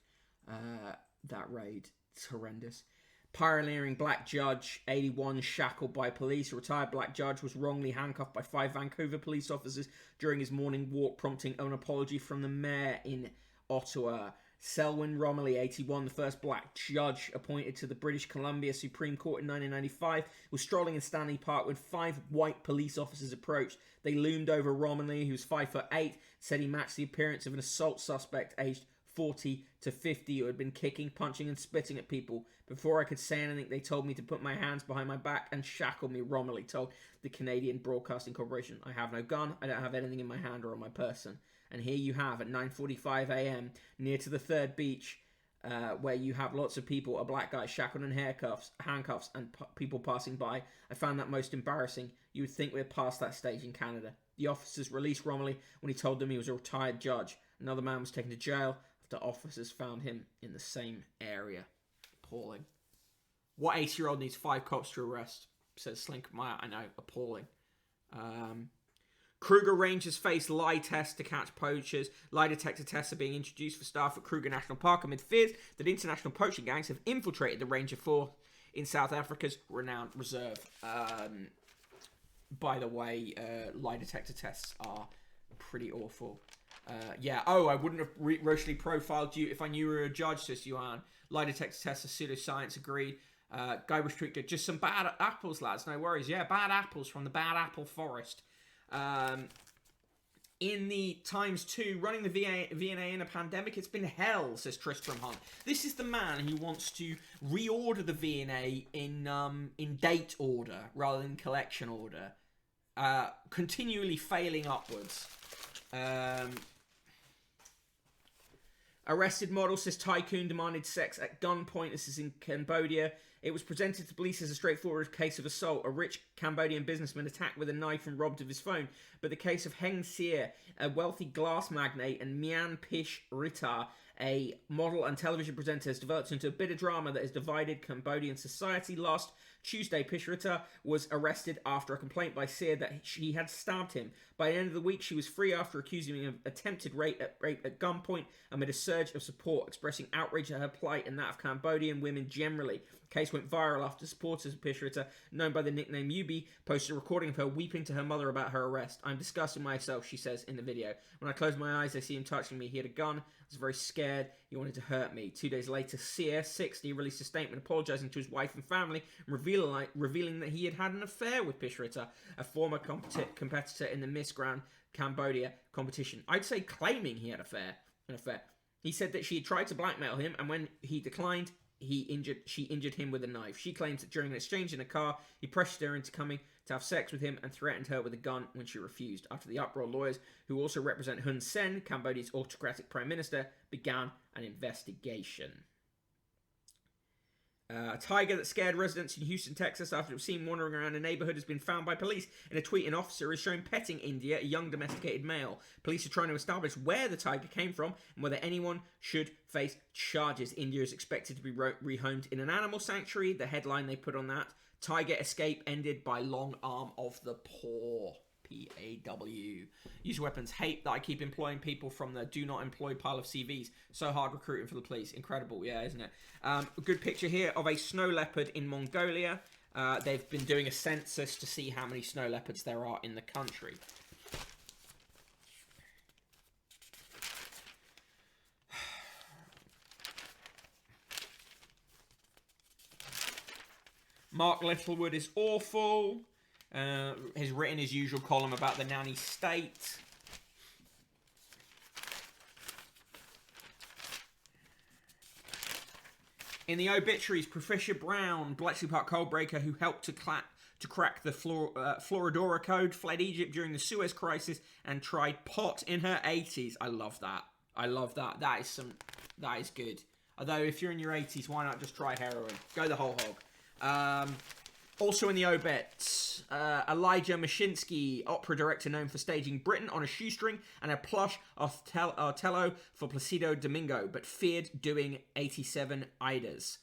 that raid. It's horrendous. Pioneering black judge, 81, shackled by police. A retired black judge was wrongly handcuffed by 5 Vancouver police officers during his morning walk, prompting an apology from the mayor in Ottawa. Selwyn Romilly, 81, the first black judge appointed to the British Columbia Supreme Court in 1995, was strolling in Stanley Park when 5 white police officers approached. They loomed over Romilly, who was 5'8", said he matched the appearance of an assault suspect aged 40 to 50 who had been kicking, punching and spitting at people. Before I could say anything, they told me to put my hands behind my back and shackle me, Romilly told the Canadian Broadcasting Corporation. I have no gun, I don't have anything in my hand or on my person. And here you have, at 9:45 a.m, near to the third beach, where you have lots of people, a black guy shackled in handcuffs, and people passing by. I found that most embarrassing. You would think we're past that stage in Canada. The officers released Romilly when he told them he was a retired judge. Another man was taken to jail after officers found him in the same area. Appalling. What 80-year-old needs 5 cops to arrest? Says Slink. I know, appalling. Kruger Rangers face lie test to catch poachers. Lie detector tests are being introduced for staff at Kruger National Park amid fears that international poaching gangs have infiltrated the ranger force in South Africa's renowned reserve. By the way, lie detector tests are pretty awful. I wouldn't have racially profiled you if I knew you were a judge, says Johan. Lie detector tests are pseudoscience, agreed. Guybrush Tweetgood, just some bad apples, lads, no worries. Yeah, bad apples from the bad apple forest. In the Times 2, running the V&A in a pandemic, it's been hell, says Tristram Hunt. This is the man who wants to reorder the V&A in date order rather than collection order. Continually failing upwards. Arrested model says tycoon demanded sex at gunpoint. This is in Cambodia. It was presented to police as a straightforward case of assault. A rich Cambodian businessman attacked with a knife and robbed of his phone. But the case of Heng Seer, a wealthy glass magnate, and Mian Pish Rita, a model and television presenter, has developed into a bitter drama that has divided Cambodian society. Last Tuesday, Pish Rita was arrested after a complaint by Seer that she had stabbed him. By the end of the week, she was free after accusing him of attempted rape at gunpoint amid a surge of support, expressing outrage at her plight and that of Cambodian women generally. The case went viral after supporters of Pish Rita, known by the nickname Yubi, posted a recording of her weeping to her mother about her arrest. I'm disgusted myself, she says in the video. When I closed my eyes, I see him touching me. He had a gun. I was very scared. He wanted to hurt me. 2 days later, Seer, 60, released a statement apologising to his wife and family and revealing that he had had an affair with Pish Rita, a former competitor in the Miss Grand Cambodia competition. I'd say claiming he had an affair. He said that she had tried to blackmail him, and when he declined, she injured him with a knife. She claims that during an exchange in a car, he pressured her into coming to have sex with him and threatened her with a gun when she refused. After the uproar, lawyers who also represent Hun Sen, Cambodia's autocratic prime minister, began an investigation. A tiger that scared residents in Houston, Texas after it was seen wandering around a neighborhood has been found by police. In a tweet, an officer is shown petting India, a young domesticated male. Police are trying to establish where the tiger came from and whether anyone should face charges. India is expected to be rehomed in an animal sanctuary. The headline they put on that, tiger escape ended by long arm of the paw. PAW. User weapons hate that I keep employing people from the do not employ pile of CVs. So hard recruiting for the police. Incredible, yeah, isn't it? A good picture here of a snow leopard in Mongolia. They've been doing a census to see how many snow leopards there are in the country. Mark Littlewood is awful. Has written his usual column about the nanny state. In the obituaries, Patricia Brown, Bletchley Park coal breaker who helped to crack the Floridora Code, fled Egypt during the Suez Crisis and tried pot in her 80s. I love that. I love that. That is good. Although if you're in your 80s, why not just try heroin? Go the whole hog. Also in the obits, Elijah Mashinsky, opera director known for staging Britain on a Shoestring and a plush Othello for Placido Domingo, but feared doing 87 Aidas.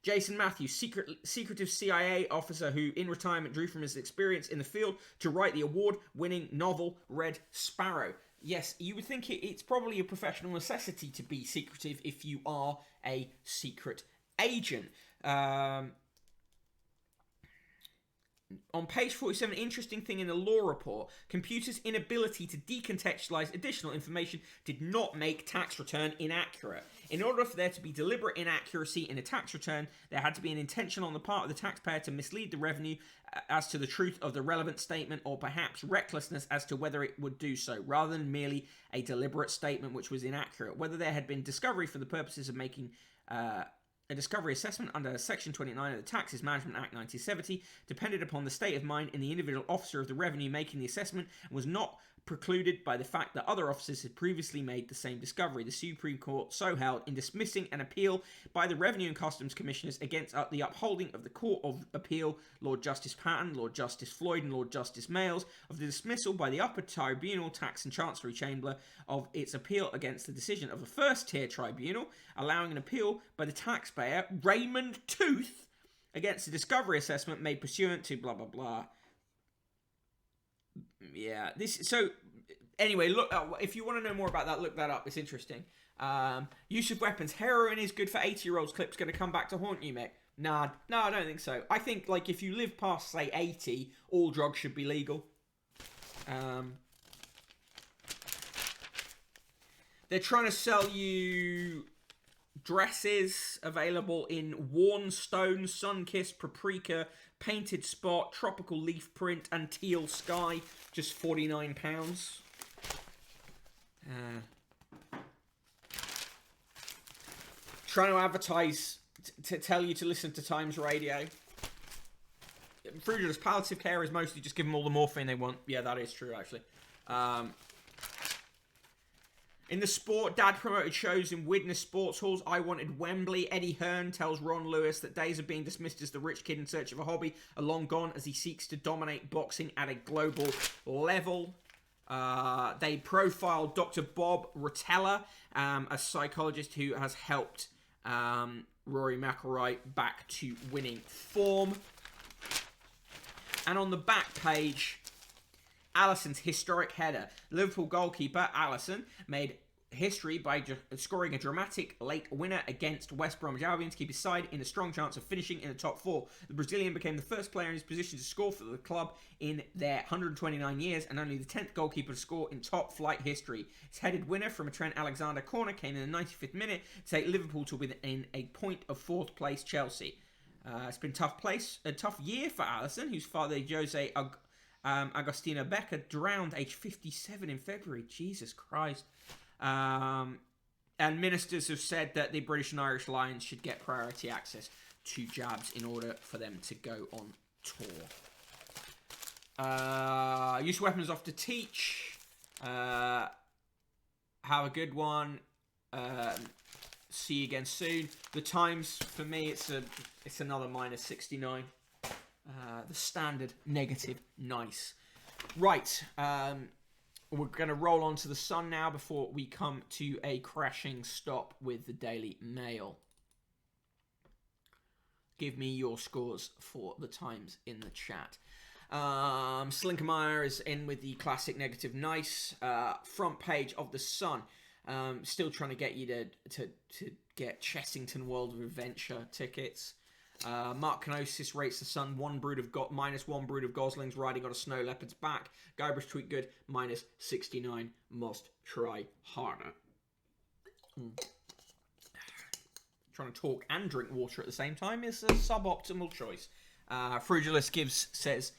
Jason Matthews, secretive CIA officer who in retirement drew from his experience in the field to write the award-winning novel Red Sparrow. Yes, you would think it's probably a professional necessity to be secretive if you are a secret agent. On page 47, interesting thing in the law report, computers' inability to decontextualize additional information did not make tax return inaccurate. In order for there to be deliberate inaccuracy in a tax return, there had to be an intention on the part of the taxpayer to mislead the revenue as to the truth of the relevant statement, or perhaps recklessness as to whether it would do so, rather than merely a deliberate statement which was inaccurate. Whether there had been discovery for the purposes of making a discovery assessment under Section 29 of the Taxes Management Act 1970 depended upon the state of mind in the individual officer of the revenue making the assessment and was not precluded by the fact that other officers had previously made the same discovery. The Supreme Court so held in dismissing an appeal by the Revenue and Customs Commissioners against the upholding of the Court of Appeal, Lord Justice Patton, Lord Justice Floyd and Lord Justice Males, of the dismissal by the Upper Tribunal Tax and Chancery Chamber of its appeal against the decision of a first-tier tribunal, allowing an appeal by the taxpayer, Raymond Tooth, against the discovery assessment made pursuant to blah, blah, blah. Yeah, anyway, look, if you want to know more about that, look that up. It's interesting. Use of weapons. Heroin is good for 80-year-olds. Clip's going to come back to haunt you, mate. No, I don't think so. I think, like, if you live past, say, 80, all drugs should be legal. They're trying to sell you dresses available in worn stone, sun-kissed, paprika, painted spot, tropical leaf print, and teal sky. Just £49. Trying to advertise to tell you to listen to Times Radio. Frugalist palliative care is mostly just give them all the morphine they want. Yeah, that is true, actually. In the sport, Dad promoted shows in Widnes sports halls. I wanted Wembley. Eddie Hearn tells Ron Lewis that days of being dismissed as the rich kid in search of a hobby are long gone as he seeks to dominate boxing at a global level. They profiled Dr. Bob Rotella, a psychologist who has helped Rory McIlroy back to winning form. And on the back page, Alisson's historic header. Liverpool goalkeeper Alisson made history by scoring a dramatic late winner against West Bromwich Albion to keep his side in a strong chance of finishing in the top four. The Brazilian became the first player in his position to score for the club in their 129 years and only the 10th goalkeeper to score in top flight history. His headed winner from a Trent Alexander corner came in the 95th minute to take Liverpool to within a point of fourth place Chelsea. It's been a tough year for Alisson, whose father Jose Agostinho Becker drowned aged 57 in February. Jesus Christ. And ministers have said that the British and Irish Lions should get priority access 2 jabs in order for them to go on tour. Use weapons off to teach. Have a good one. See you again soon. The times for me, it's another -69. The standard negative. Nice. Right. We're going to roll on to the Sun now before we come to a crashing stop with the Daily Mail. Give me your scores for the times in the chat. Slinkermeyer is in with the classic negative nice. Front page of the Sun. Still trying to get you to get Chessington World of Adventure tickets. Mark Kenosis rates the Sun -1 brood of goslings riding on a snow leopard's back. Guybrush Tweetgood -69. Must try harder. Trying to talk and drink water at the same time is a suboptimal choice. Frugilus says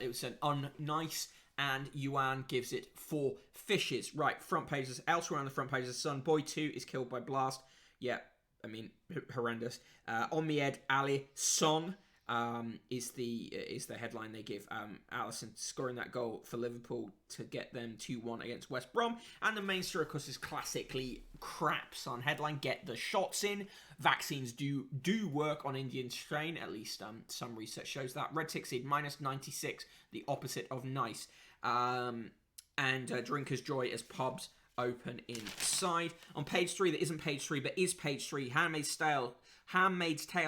it was an unnice, and Yuan gives it 4 fishes. Right, front pages. Elsewhere on the front page of the Sun, Boy 2 is killed by blast. Yeah, I mean, horrendous. Ommied Ali Son is the headline they give. Alisson scoring that goal for Liverpool to get them 2-1 against West Brom. And the main story, of course, is classically crap Sun headline. Get the shots in. Vaccines do work on Indian strain. At least some research shows that. Red tick seed -96, the opposite of nice. And Drinker's Joy as pubs open inside. On page 3, that isn't page 3, but is page 3, Handmaid's Tale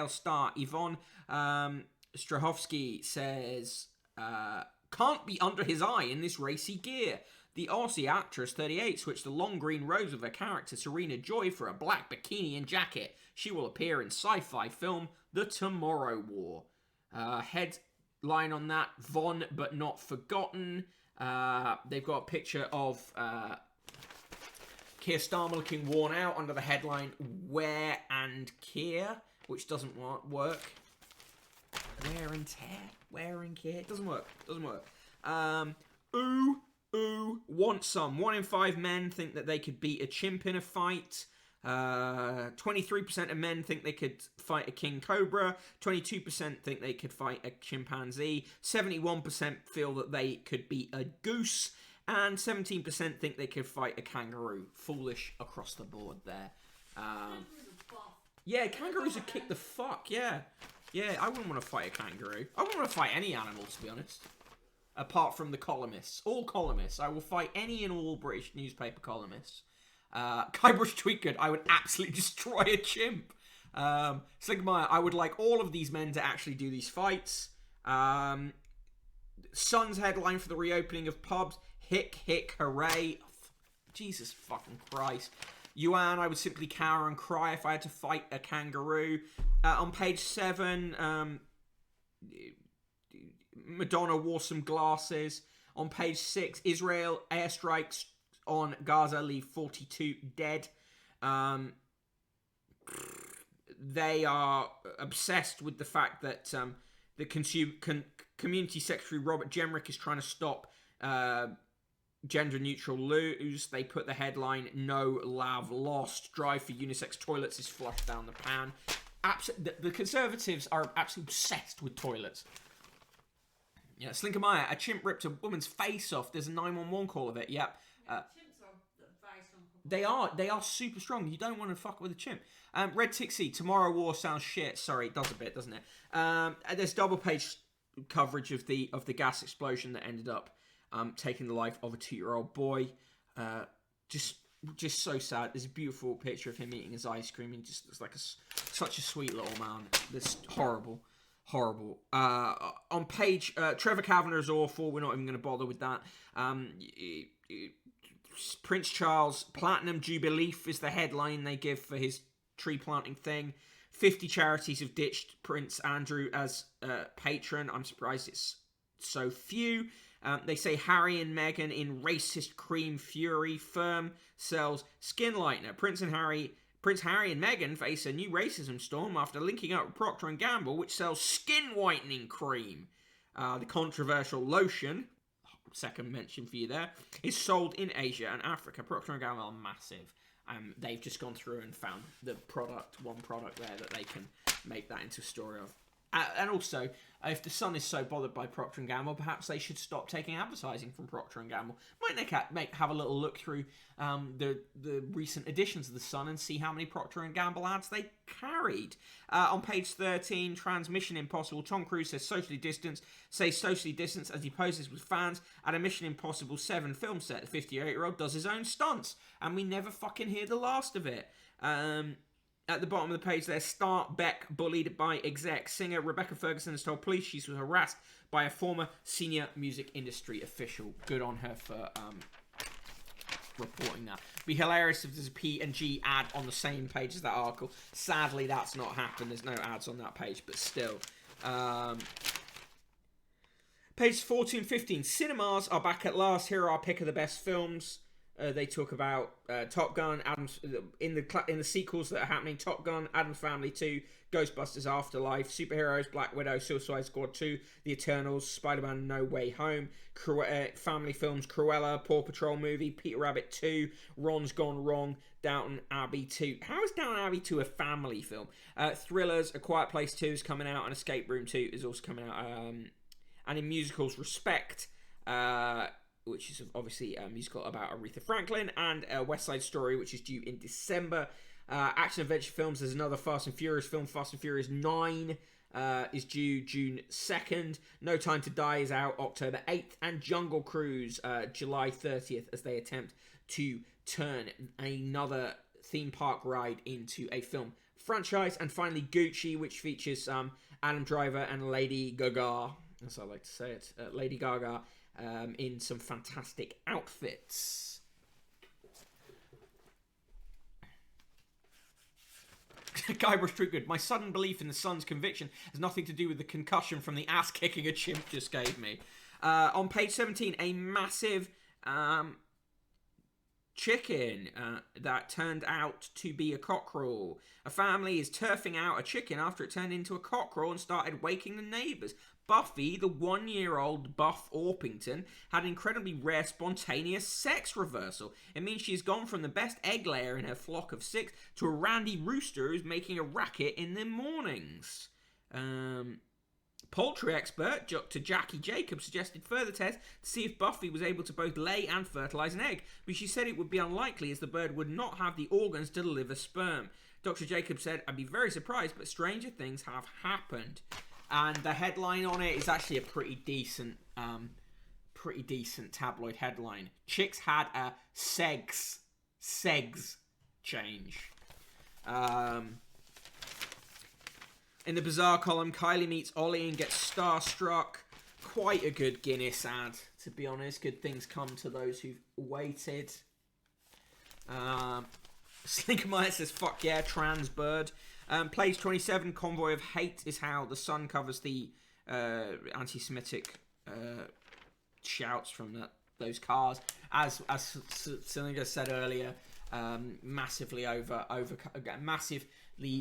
star Yvonne Strahovski says, can't be under his eye in this racy gear. The Aussie actress, 38, switched the long green robes of her character Serena Joy for a black bikini and jacket. She will appear in sci-fi film The Tomorrow War. Headline on that, Von but not forgotten. They've got a picture of Keir Starmer looking worn out under the headline Wear and Keir, which doesn't work. Wear and tear. It doesn't work. Want some. 1 in 5 men think that they could beat a chimp in a fight. 23% of men think they could fight a king cobra. 22% think they could fight a chimpanzee. 71% feel that they could beat a goose. And 17% think they could fight a kangaroo. Foolish across the board there. Yeah, kangaroos would kick the fuck, yeah. Yeah, I wouldn't want to fight a kangaroo. I wouldn't want to fight any animal, to be honest. Apart from the columnists. All columnists. I will fight any and all British newspaper columnists. Guybrush Tweetgood, I would absolutely destroy a chimp. Sligmeyer, I would like all of these men to actually do these fights. Sun's headline for the reopening of pubs. Hick, hick, hooray. Jesus fucking Christ. Yuan, I would simply cower and cry if I had to fight a kangaroo. On page 7, Madonna wore some glasses. On page 6, Israel airstrikes on Gaza leave 42 dead. They are obsessed with the fact that the Community Secretary Robert Jenrick is trying to stop gender-neutral loos. They put the headline, No Lav Lost. Drive for unisex toilets is flushed down the pan. The Conservatives are absolutely obsessed with toilets. Yeah, Slinkermeyer, a chimp ripped a woman's face off. There's a 911 call of it. Yep. Chimps are very strong. They are super strong. You don't want to fuck with a chimp. Red Tixie, Tomorrow War sounds shit. Sorry, it does a bit, doesn't it? There's double page coverage of the gas explosion that ended up taking the life of a 2-year-old boy. Just so sad. There's a beautiful picture of him eating his ice cream. He just looks like such a sweet little man. This horrible. On page, Trevor Kavanagh is awful. We're not even going to bother with that. Prince Charles Platinum Jubilee is the headline they give for his tree planting thing. 50 charities have ditched Prince Andrew as patron. I'm surprised it's so few. They say Harry and Meghan in racist cream fury. Firm sells skin lightener. Prince Harry and Meghan face a new racism storm after linking up with Procter & Gamble, which sells skin whitening cream. The controversial lotion, second mention for you there, is sold in Asia and Africa. Procter & Gamble are massive. They've just gone through and found one product there that they can make that into a story of. And also, if the Sun is so bothered by Procter & Gamble, perhaps they should stop taking advertising from Procter & Gamble. Might they have a little look through the recent editions of the Sun and see how many Procter & Gamble ads they carried. On page 13, Transmission Impossible, Tom Cruise says socially distance as he poses with fans at a Mission Impossible 7 film set. The 58-year-old does his own stunts, and we never fucking hear the last of it. At the bottom of the page there, Start Beck bullied by exec. Singer Rebecca Ferguson has told police she was harassed by a former senior music industry official. Good on her for reporting that. It'd be hilarious if there's a P&G ad on the same page as that article. Sadly, that's not happened. There's no ads on that page, but still. Page 14, 15. Cinemas are back at last. Here are our pick of the best films. They talk about Top Gun, Adam's in the sequels that are happening. Top Gun, Addams Family 2, Ghostbusters Afterlife, Superheroes, Black Widow, Suicide Squad 2, The Eternals, Spider-Man No Way Home, family films, Cruella, Paw Patrol movie, Peter Rabbit 2, Ron's Gone Wrong, Downton Abbey 2. How is Downton Abbey 2 a family film? Thrillers, A Quiet Place 2 is coming out, and Escape Room 2 is also coming out. And in musicals, Respect, which is obviously a musical about Aretha Franklin, and West Side Story, which is due in December. Action adventure films, there's another Fast and Furious film. Fast and Furious 9 is due June 2nd. No Time to Die is out October 8th. And Jungle Cruise, July 30th, as they attempt to turn another theme park ride into a film franchise. And finally, Gucci, which features Adam Driver and Lady Gaga, as I like to say it, Lady Gaga, in some fantastic outfits. Guybrush Threepwood, my sudden belief in the Sun's conviction has nothing to do with the concussion from the ass kicking a chimp just gave me. On page 17, a massive chicken that turned out to be a cockerel. A family is turfing out a chicken after it turned into a cockerel and started waking the neighbours. Buffy, the 1-year-old Buff Orpington, had an incredibly rare spontaneous sex reversal. It means she's gone from the best egg layer in her flock of 6 to a randy rooster who's making a racket in the mornings. Poultry expert Dr. Jackie Jacobs suggested further tests to see if Buffy was able to both lay and fertilise an egg, but she said it would be unlikely as the bird would not have the organs to deliver sperm. Dr. Jacobs said, "I'd be very surprised, but stranger things have happened." And the headline on it is actually a pretty decent tabloid headline. Chicks had a segs change. In the bizarre column, Kylie meets Ollie and gets starstruck. Quite a good Guinness ad, to be honest. Good things come to those who've waited. Slinkermeyer says, "Fuck yeah, trans bird." Page 27, Convoy of Hate is how the Sun covers the anti-Semitic shouts from those cars. As Slinger said earlier, massively massively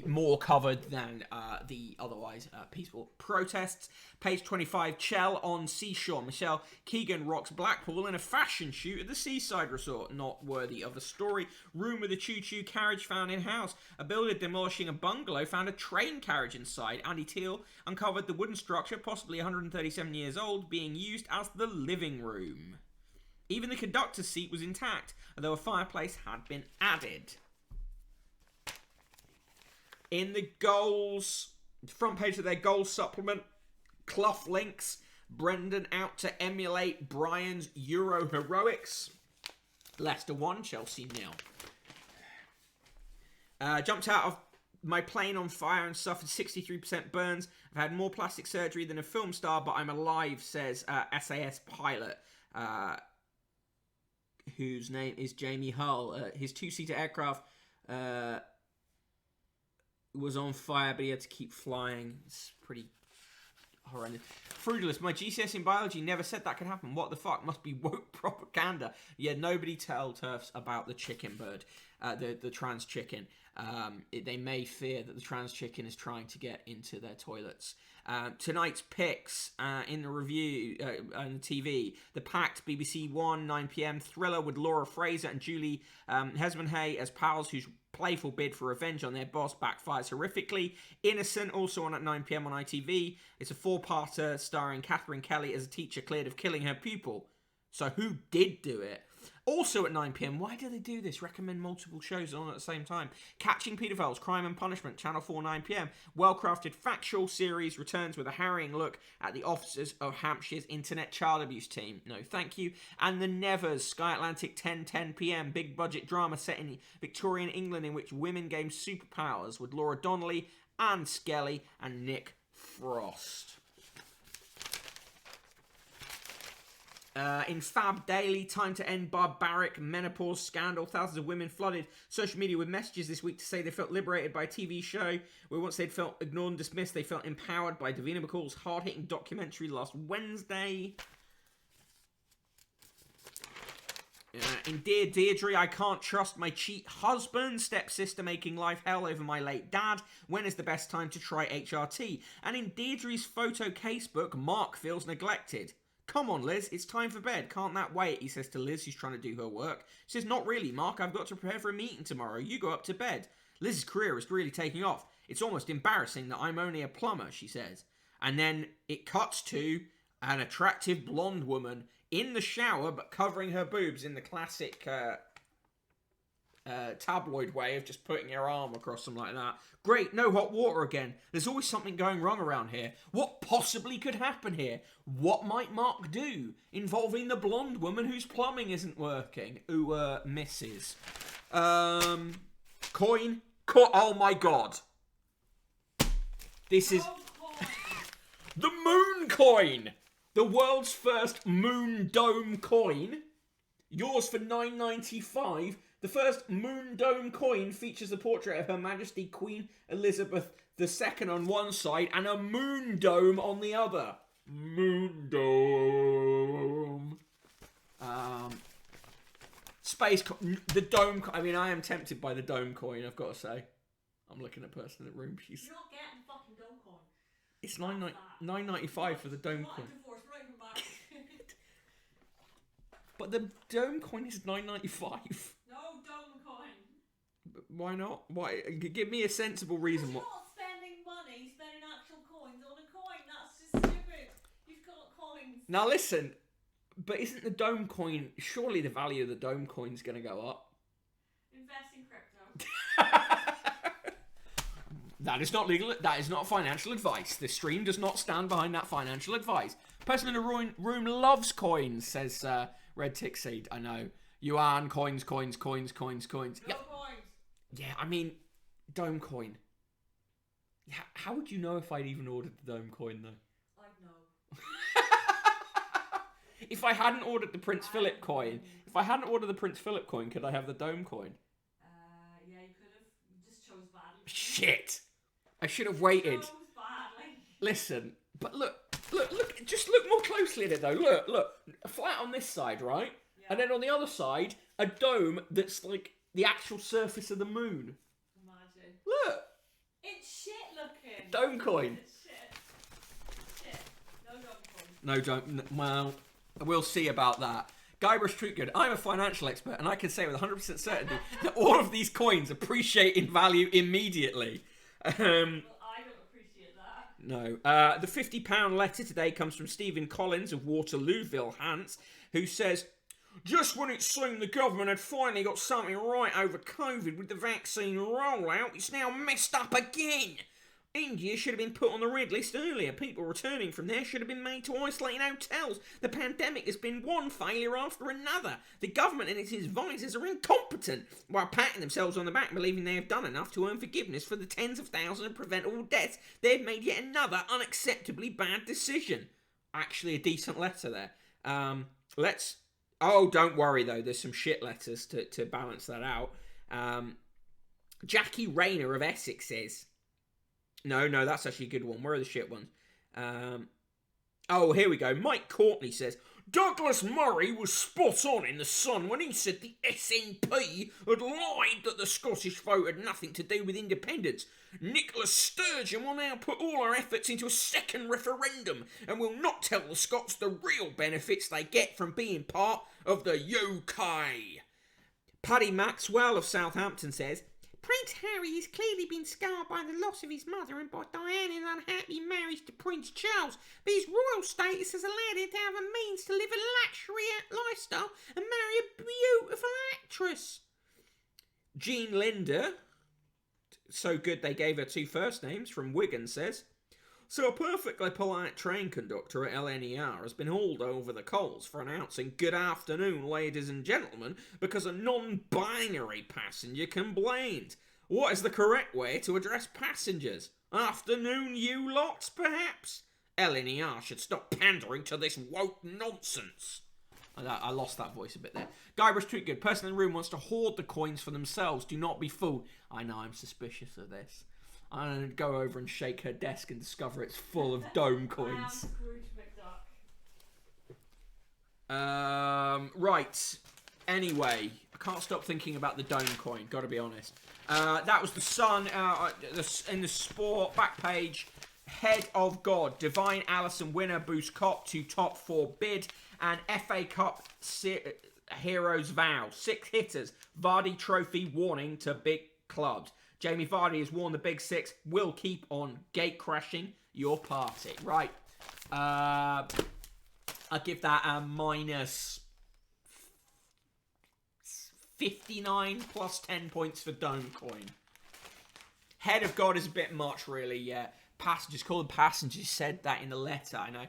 more covered than the otherwise peaceful protests. Page 25, Chell on Seashore. Michelle Keegan rocks Blackpool in a fashion shoot at the seaside resort. Not worthy of a story. Room with a choo-choo carriage found in house. A builder demolishing a bungalow found a train carriage inside. Andy Teal uncovered the wooden structure, possibly 137 years old, being used as the living room. Even the conductor's seat was intact, although a fireplace had been added. In the goals, front page of their goals supplement, Clough links Brendan out to emulate Brian's Euro heroics. Leicester 1, Chelsea 0. Jumped out of my plane on fire and suffered 63% burns. I've had more plastic surgery than a film star, but I'm alive, says SAS pilot, whose name is Jamie Hull. His 2-seater aircraft was on fire, but he had to keep flying. It's pretty horrendous. Frugalist, my GCS in biology never said that could happen. What the fuck? Must be woke propaganda. Yeah, nobody tell TERFs about the chicken bird. the trans chicken. They may fear that the trans chicken is trying to get into their toilets. Tonight's picks in the review on the TV: The Pact, BBC One, 9 p.m. Thriller with Laura Fraser and Julie Hesmonhay as pals whose playful bid for revenge on their boss backfires horrifically. Innocent, also on at 9 p.m. on ITV. It's a 4-parter starring Catherine Kelly as a teacher cleared of killing her pupil. So who did do it? Also at 9 p.m, why do they do this? Recommend multiple shows on at the same time. Catching Paedophiles, Crime and Punishment, Channel 4, 9 p.m. Well-crafted factual series returns with a harrowing look at the officers of Hampshire's internet child abuse team. No, thank you. And The Nevers, Sky Atlantic, 10 p.m. Big budget drama set in Victorian England in which women gain superpowers with Laura Donnelly, Anne Skelly and Nick Frost. In Fab Daily, time to end barbaric menopause scandal. Thousands of women flooded social media with messages this week to say they felt liberated by a TV show where once they'd felt ignored and dismissed, they felt empowered by Davina McCall's hard-hitting documentary last Wednesday. In Dear Deirdre, I can't trust my cheat husband. Stepsister making life hell over my late dad. When is the best time to try HRT? And in Deirdre's photo casebook, Mark feels neglected. Come on, Liz, it's time for bed. Can't that wait? He says to Liz, who's trying to do her work. She says, not really, Mark. I've got to prepare for a meeting tomorrow. You go up to bed. Liz's career is really taking off. It's almost embarrassing that I'm only a plumber, she says. And then it cuts to an attractive blonde woman in the shower, but covering her boobs in the classic tabloid way of just putting her arm across them like that. Great, no hot water again. There's always something going wrong around here. What possibly could happen here? What might Mark do involving the blonde woman whose plumbing isn't working? Who misses. Coin. Oh my god. This is the moon coin. The world's first moon dome coin. Yours for $9.95. The first moon dome coin features the portrait of Her Majesty Queen Elizabeth II on one side and a moon dome on the other. Moon dome. The dome. I mean, I am tempted by the dome coin, I've got to say. I'm looking at a person in the room. She's. You're not getting the fucking dome coin. It's $9.95 for the dome coin. Divorce, we're not even married. But the dome coin is $9.95. No dome coin. Why not? Why? Give me a sensible reason. You're not spending money, spending actual coins on a coin. That's just stupid. You've got coins. Now listen, but isn't the dome coin? Surely the value of the dome coin is going to go up. Invest in crypto. That is not legal. That is not financial advice. The stream does not stand behind that financial advice. Person in the room loves coins, says Red Tick Seed. I know. Yuan, coins. No Yeah. coins. Yeah, I mean, dome coin. Yeah, how would you know if I'd even ordered the dome coin, though? I'd know. If I hadn't ordered the Prince Philip coin, could I have the dome coin? Yeah, you could have. You just chose badly. Shit! I should have waited. Chose badly. Listen, but look, just look more closely at it, though. Look, flat on this side, right? Yeah. And then on the other side, a dome that's like the actual surface of the moon. Imagine. Look! It's shit looking. Dome coin. It's shit. No dome coin. No, don't. Well, we'll see about that. Guybrush Threepgood, I'm a financial expert, and I can say with 100% certainty that all of these coins appreciate in value immediately. Well, I don't appreciate that. No. The £50 letter today comes from Stephen Collins of Waterlooville, Hants, who says, just when it seemed the government had finally got something right over COVID with the vaccine rollout, it's now messed up again. India should have been put on the red list earlier. People returning from there should have been made to isolate in hotels. The pandemic has been one failure after another. The government and its advisors are incompetent, while patting themselves on the back, believing they have done enough to earn forgiveness for the tens of thousands of preventable deaths. They have made yet another unacceptably bad decision. Actually, a decent letter there. Oh, don't worry, though. There's some shit letters to balance that out. Jackie Rayner of Essex says... No, that's actually a good one. Where are the shit ones? Oh, here we go. Mike Courtney says, Douglas Murray was spot on in The Sun when he said the SNP had lied that the Scottish vote had nothing to do with independence. Nicola Sturgeon will now put all her efforts into a second referendum and will not tell the Scots the real benefits they get from being part of the UK. Paddy Maxwell of Southampton says, Prince Harry has clearly been scarred by the loss of his mother and by Diana's unhappy marriage to Prince Charles, but his royal status has allowed him to have a means to live a luxury lifestyle and marry a beautiful actress. Jean Linder, so good they gave her 2 first names, from Wigan says, so a perfectly polite train conductor at LNER has been hauled over the coals for announcing good afternoon, ladies and gentlemen, because a non-binary passenger complained. What is the correct way to address passengers? Afternoon, you lots, perhaps? LNER should stop pandering to this woke nonsense. I lost that voice a bit there. Guybrush Tweetgood, person in the room wants to hoard the coins for themselves. Do not be fooled. I know, I'm suspicious of this. I'm going to go over and shake her desk and discover it's full of dome coins. Scrooge McDuck. Right. Anyway, I can't stop thinking about the dome coin, gotta be honest. That was The Sun in the sport back page. Head of God, Divine Allison winner boosts Cop to top 4 bid, and FA Cup heroes vow. 6 hitters, Vardy Trophy warning to big clubs. Jamie Vardy has warned the Big Six will keep on gate crashing your party. Right. I give that a minus 59 plus 10 points for Dome Coin. Head of God is a bit much, really, yeah. Passengers, call them passengers, said that in the letter, I know.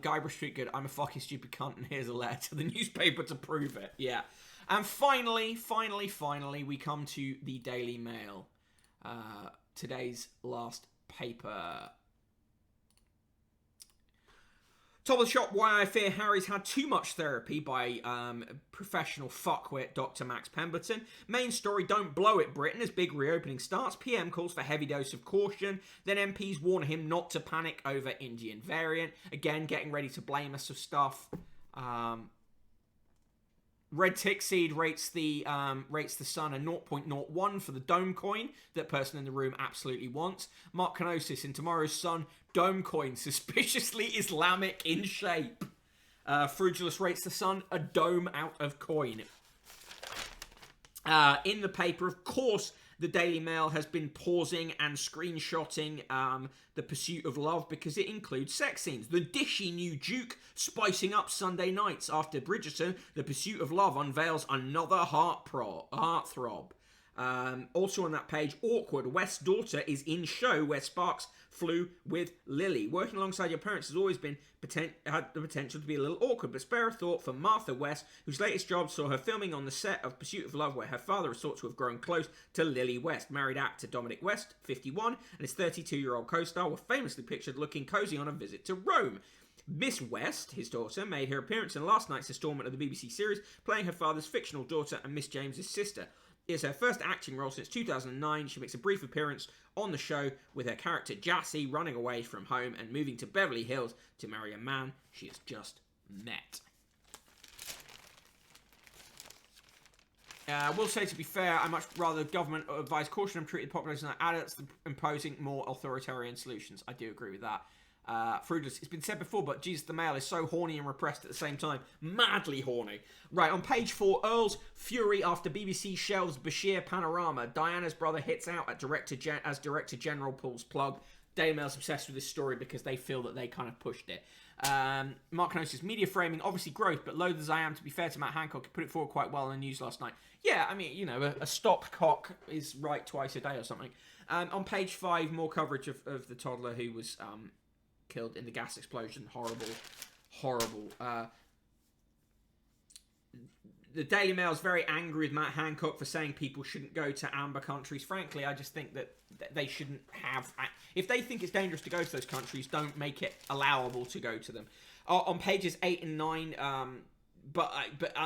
Guybrush Streetgood, I'm a fucking stupid cunt, and here's a letter to the newspaper to prove it, yeah. And finally, we come to the Daily Mail. Today's last paper. Top of the shop, why I fear Harry's had too much therapy by professional fuckwit Dr. Max Pemberton. Main story, don't blow it, Britain, as big reopening starts. PM calls for heavy dose of caution. Then MPs warn him not to panic over Indian variant. Again, getting ready to blame us of stuff. Red Tick Seed rates the Sun a 0.01 for the Dome Coin that person in the room absolutely wants. Mark Kenosis in tomorrow's Sun, Dome Coin suspiciously Islamic in shape. Frugulus rates the Sun a dome out of coin. In the paper, of course, the Daily Mail has been pausing and screenshotting The Pursuit of Love because it includes sex scenes. The dishy new Duke spicing up Sunday nights after Bridgerton. The Pursuit of Love unveils another heartthrob. Also on that page, awkward. West's daughter is in show where Sparks flew with Lily. Working alongside your parents has always been had the potential to be a little awkward, but spare a thought for Martha West, whose latest job saw her filming on the set of Pursuit of Love, where her father is thought to have grown close to Lily West. Married actor Dominic West, 51, and his 32-year-old co-star were famously pictured looking cozy on a visit to Rome. Miss West, his daughter, made her appearance in last night's instalment of the BBC series, playing her father's fictional daughter and Miss James's sister. It is her first acting role since 2009. She makes a brief appearance on the show with her character Jassy running away from home and moving to Beverly Hills to marry a man she has just met. I will say, to be fair, I much rather government advise caution and treat the population like adults than imposing more authoritarian solutions. I do agree with that. Frugulus, it's been said before, but Jesus, the Mail is so horny and repressed at the same time. Madly horny. Right, on page 4, Earl's fury after BBC shelves Bashir Panorama. Diana's brother hits out at as Director General pulls plug. Daily Mail's obsessed with this story because they feel that they kind of pushed it. Mark Kenosis, media framing, obviously growth, but loath as I am to be fair to Matt Hancock, he put it forward quite well in the news last night. Yeah, I mean, you know, a stopped cock is right twice a day or something. On page 5, more coverage of the toddler who was killed in the gas explosion. Horrible. The Daily Mail is very angry with Matt Hancock for saying people shouldn't go to amber countries. Frankly, I just think that they shouldn't have... If they think it's dangerous to go to those countries, don't make it allowable to go to them. On pages 8 and 9, but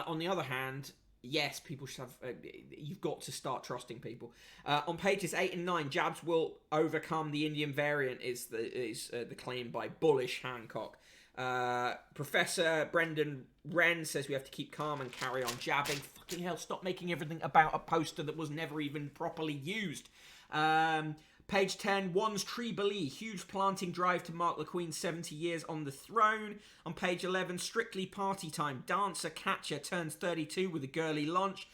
on the other hand, yes, people should have... you've got to start trusting people. On pages 8 and 9, jabs will overcome the Indian variant is the claim by bullish Hancock. Professor Brendan Wren says we have to keep calm and carry on jabbing. Fucking hell, stop making everything about a poster that was never even properly used. Page 10, One's Tree huge planting drive to mark the Queen's 70 years on the throne. On page 11, Strictly Party Time. Dancer Catcher turns 32 with a girly lunch.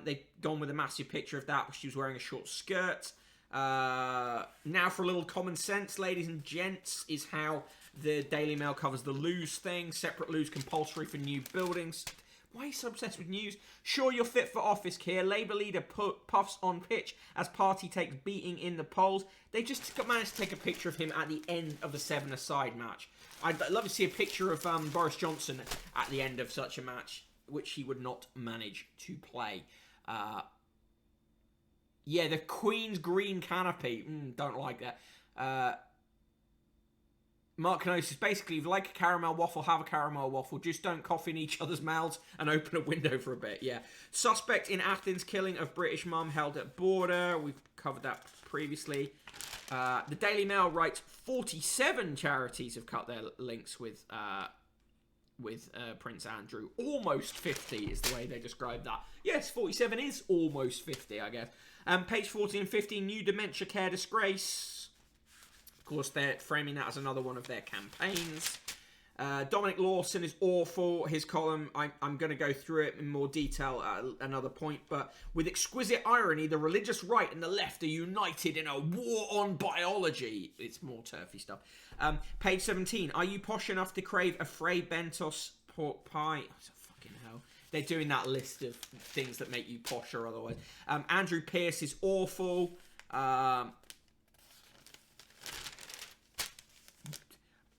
They've gone with a massive picture of that. She was wearing a short skirt. Now for a little common sense, ladies and gents, is how the Daily Mail covers the loos thing. Separate loos compulsory for new buildings. Why are you so obsessed with news? Sure, you're fit for office, Keir. Labour leader puffs on pitch as party takes beating in the polls. They just managed to take a picture of him at the end of the 7-a-side match. I'd love to see a picture of Boris Johnson at the end of such a match, which he would not manage to play. Yeah, the Queen's green canopy. Don't like that. Mark Kanosis, basically, if you like a caramel waffle, have a caramel waffle. Just don't cough in each other's mouths and open a window for a bit, yeah. Suspect in Athens killing of British mum held at border. We've covered that previously. The Daily Mail writes 47 charities have cut their links with Prince Andrew. Almost 50 is the way they describe that. Yes, 47 is almost 50, I guess. Page 14 and 15, new dementia care disgrace. Of course, they're framing that as another one of their campaigns. Dominic Lawson is awful. His column, I'm going to go through it in more detail at another point, but with exquisite irony, the religious right and the left are united in a war on biology. It's more turfy stuff. Page 17, are you posh enough to crave a Fray Bentos pork pie? Oh, fucking hell. They're doing that list of things that make you posh or otherwise. Andrew Pearce is awful.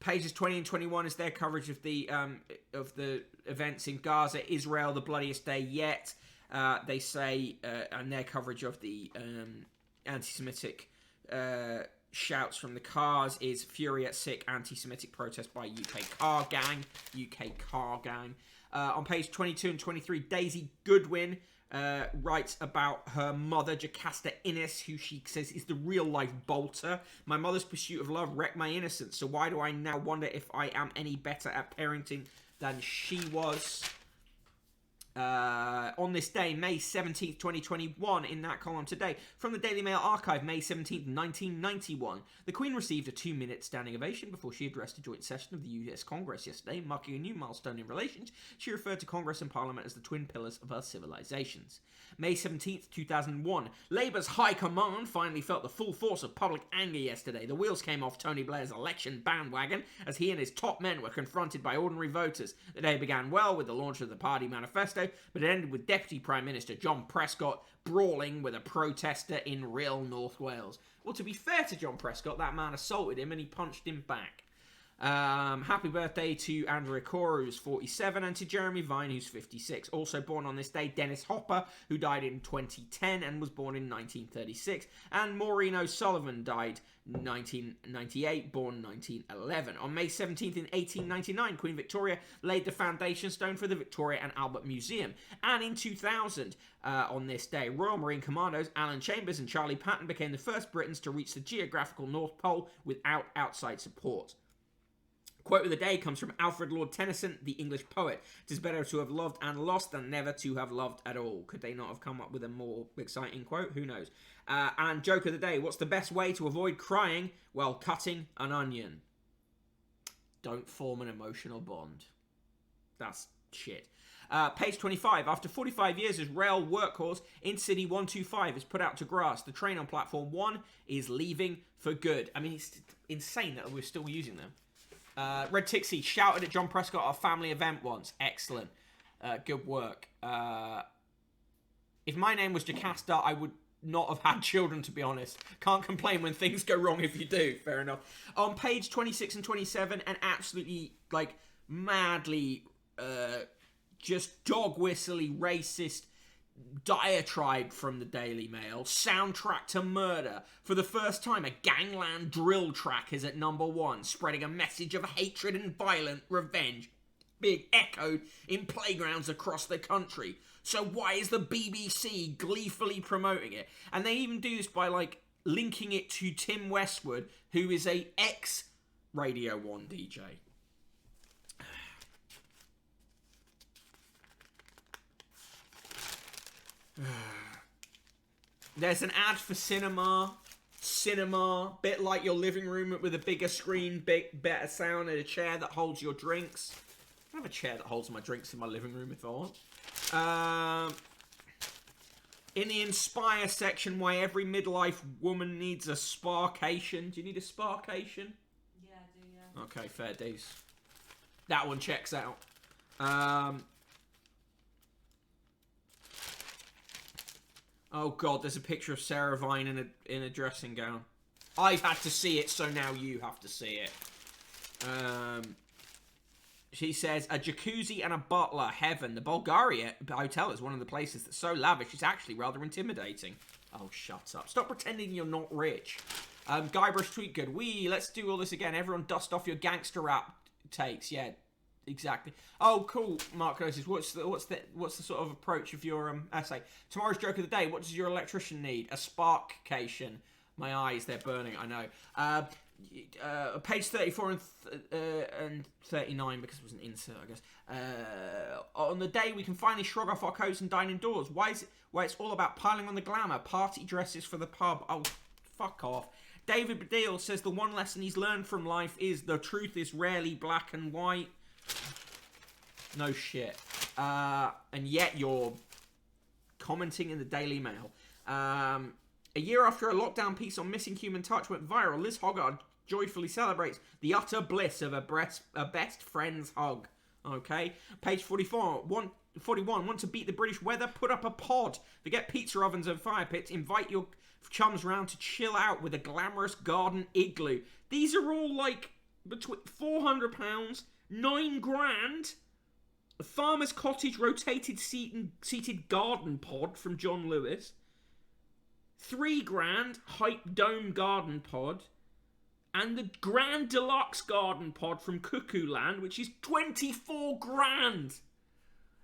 Pages 20 and 21 is their coverage of the events in Gaza. Israel, the bloodiest day yet. They say, and their coverage of the anti-Semitic shouts from the cars is fury at sick anti-Semitic protest by UK car gang. On page 22 and 23, Daisy Goodwin writes about her mother, Jocasta Innes, who she says is the real-life bolter. My mother's pursuit of love wrecked my innocence, so why do I now wonder if I am any better at parenting than she was? On this day, May 17th, 2021, in that column today, from the Daily Mail archive, May 17th, 1991, the Queen received a 2-minute standing ovation before she addressed a joint session of the US Congress yesterday, marking a new milestone in relations. She referred to Congress and Parliament as the twin pillars of our civilizations. May 17th, 2001, Labour's High Command finally felt the full force of public anger yesterday. The wheels came off Tony Blair's election bandwagon as he and his top men were confronted by ordinary voters. The day began well with the launch of the party manifesto, but it ended with Deputy Prime Minister John Prescott brawling with a protester in real North Wales. Well, to be fair to John Prescott, that man assaulted him and he punched him back. Happy birthday to Andrea Cora, who's 47, and to Jeremy Vine, who's 56. Also born on this day, Dennis Hopper, who died in 2010 and was born in 1936. And Maureen O'Sullivan died 1998, born 1911. On May 17th in 1899, Queen Victoria laid the foundation stone for the Victoria and Albert Museum. And in 2000, on this day, Royal Marine Commandos Alan Chambers and Charlie Patton became the first Britons to reach the geographical North Pole without outside support. Quote of the day comes from Alfred Lord Tennyson, the English poet. It is better to have loved and lost than never to have loved at all. Could they not have come up with a more exciting quote? Who knows? And joke of the day. What's the best way to avoid crying? Well, cutting an onion. Don't form an emotional bond. That's shit. Page 25. After 45 years as rail workhorse, Intercity 125 is put out to grass. The train on platform 1 is leaving for good. I mean, it's insane that we're still using them. Red Tixie shouted at John Prescott at a family event once. Excellent. Good work. If my name was Jocasta, I would not have had children, to be honest. Can't complain when things go wrong if you do. Fair enough. On page 26 and 27, an absolutely, madly, just dog-whistly racist diatribe from the Daily Mail. Soundtrack to murder. For the first time, a gangland drill track is at number 1, spreading a message of hatred and violent revenge, being echoed in playgrounds across the country. So why is the BBC gleefully promoting it? And they even do this by, linking it to Tim Westwood, who is a ex-Radio 1 DJ. There's an ad for cinema. Bit like your living room with a bigger screen, better sound, and a chair that holds your drinks. I have a chair that holds my drinks in my living room if I want. In the Inspire section, why every midlife woman needs a sparkation. Do you need a sparkation? Yeah, I do, yeah. Okay, fair days. That one checks out. Oh god, there's a picture of Sarah Vine in a dressing gown. I've had to see it, so now you have to see it. She says, a jacuzzi and a butler, heaven. The Bulgaria hotel is one of the places that's so lavish, it's actually rather intimidating. Oh, shut up. Stop pretending you're not rich. Guybrush tweet good. Let's do all this again. Everyone dust off your gangster rap takes. Yeah, exactly. Oh, cool, Mark Gnosis. What's the sort of approach of your essay? Tomorrow's joke of the day. What does your electrician need? A sparkcation. My eyes, they're burning, I know. Page 34 and 39, because it was an insert, I guess. On the day we can finally shrug off our coats and dine indoors. Why it's all about piling on the glamour, party dresses for the pub. Oh, fuck off. David Baddiel says the one lesson he's learned from life is the truth is rarely black and white. No shit. And yet you're commenting in the Daily Mail. A year after a lockdown piece on missing human touch went viral, Liz Hoggard joyfully celebrates the utter bliss of a best friend's hug. Okay? Page 41. Want to beat the British weather? Put up a pod. Forget pizza ovens and fire pits. Invite your chums round to chill out with a glamorous garden igloo. These are all like between £400, £9,000. A farmer's cottage rotated seated garden pod from John Lewis. $3,000 hype dome garden pod, and the Grand Deluxe garden pod from Cuckoo Land, which is $24,000.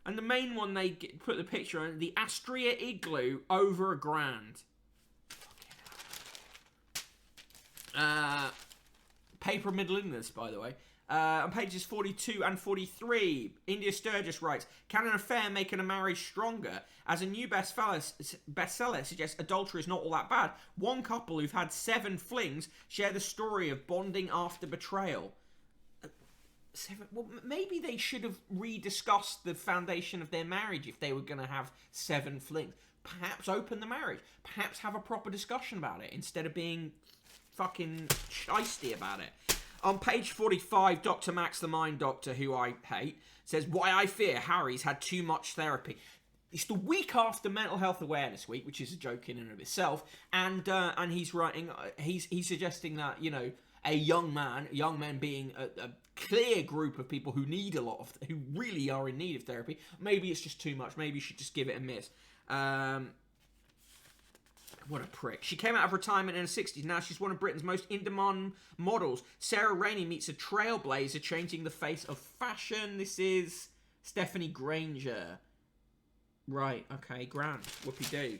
And the main one they put the picture on, the Astria Igloo, over $1,000. Paper Middle England, by the way. On pages 42 and 43, India Sturgis writes, can an affair make a marriage stronger? As a new bestseller suggests, adultery is not all that bad. One couple who've had 7 flings share the story of bonding after betrayal. Well, maybe they should have rediscussed the foundation of their marriage if they were going to have 7 flings. Perhaps open the marriage. Perhaps have a proper discussion about it instead of being fucking shisty about it. On page 45, Dr. Max, the Mind Doctor, who I hate, says, why I fear Harry's had too much therapy. It's the week after Mental Health Awareness Week, which is a joke in and of itself, and he's writing, he's suggesting that, you know, young men being a clear group of people who need who really are in need of therapy. Maybe it's just too much. Maybe you should just give it a miss. What a prick. She came out of retirement in her 60s. Now she's one of Britain's most in-demand models. Sarah Rainey meets a trailblazer changing the face of fashion. This is Stephanie Granger. Right, okay, grand. Whoopie-doo.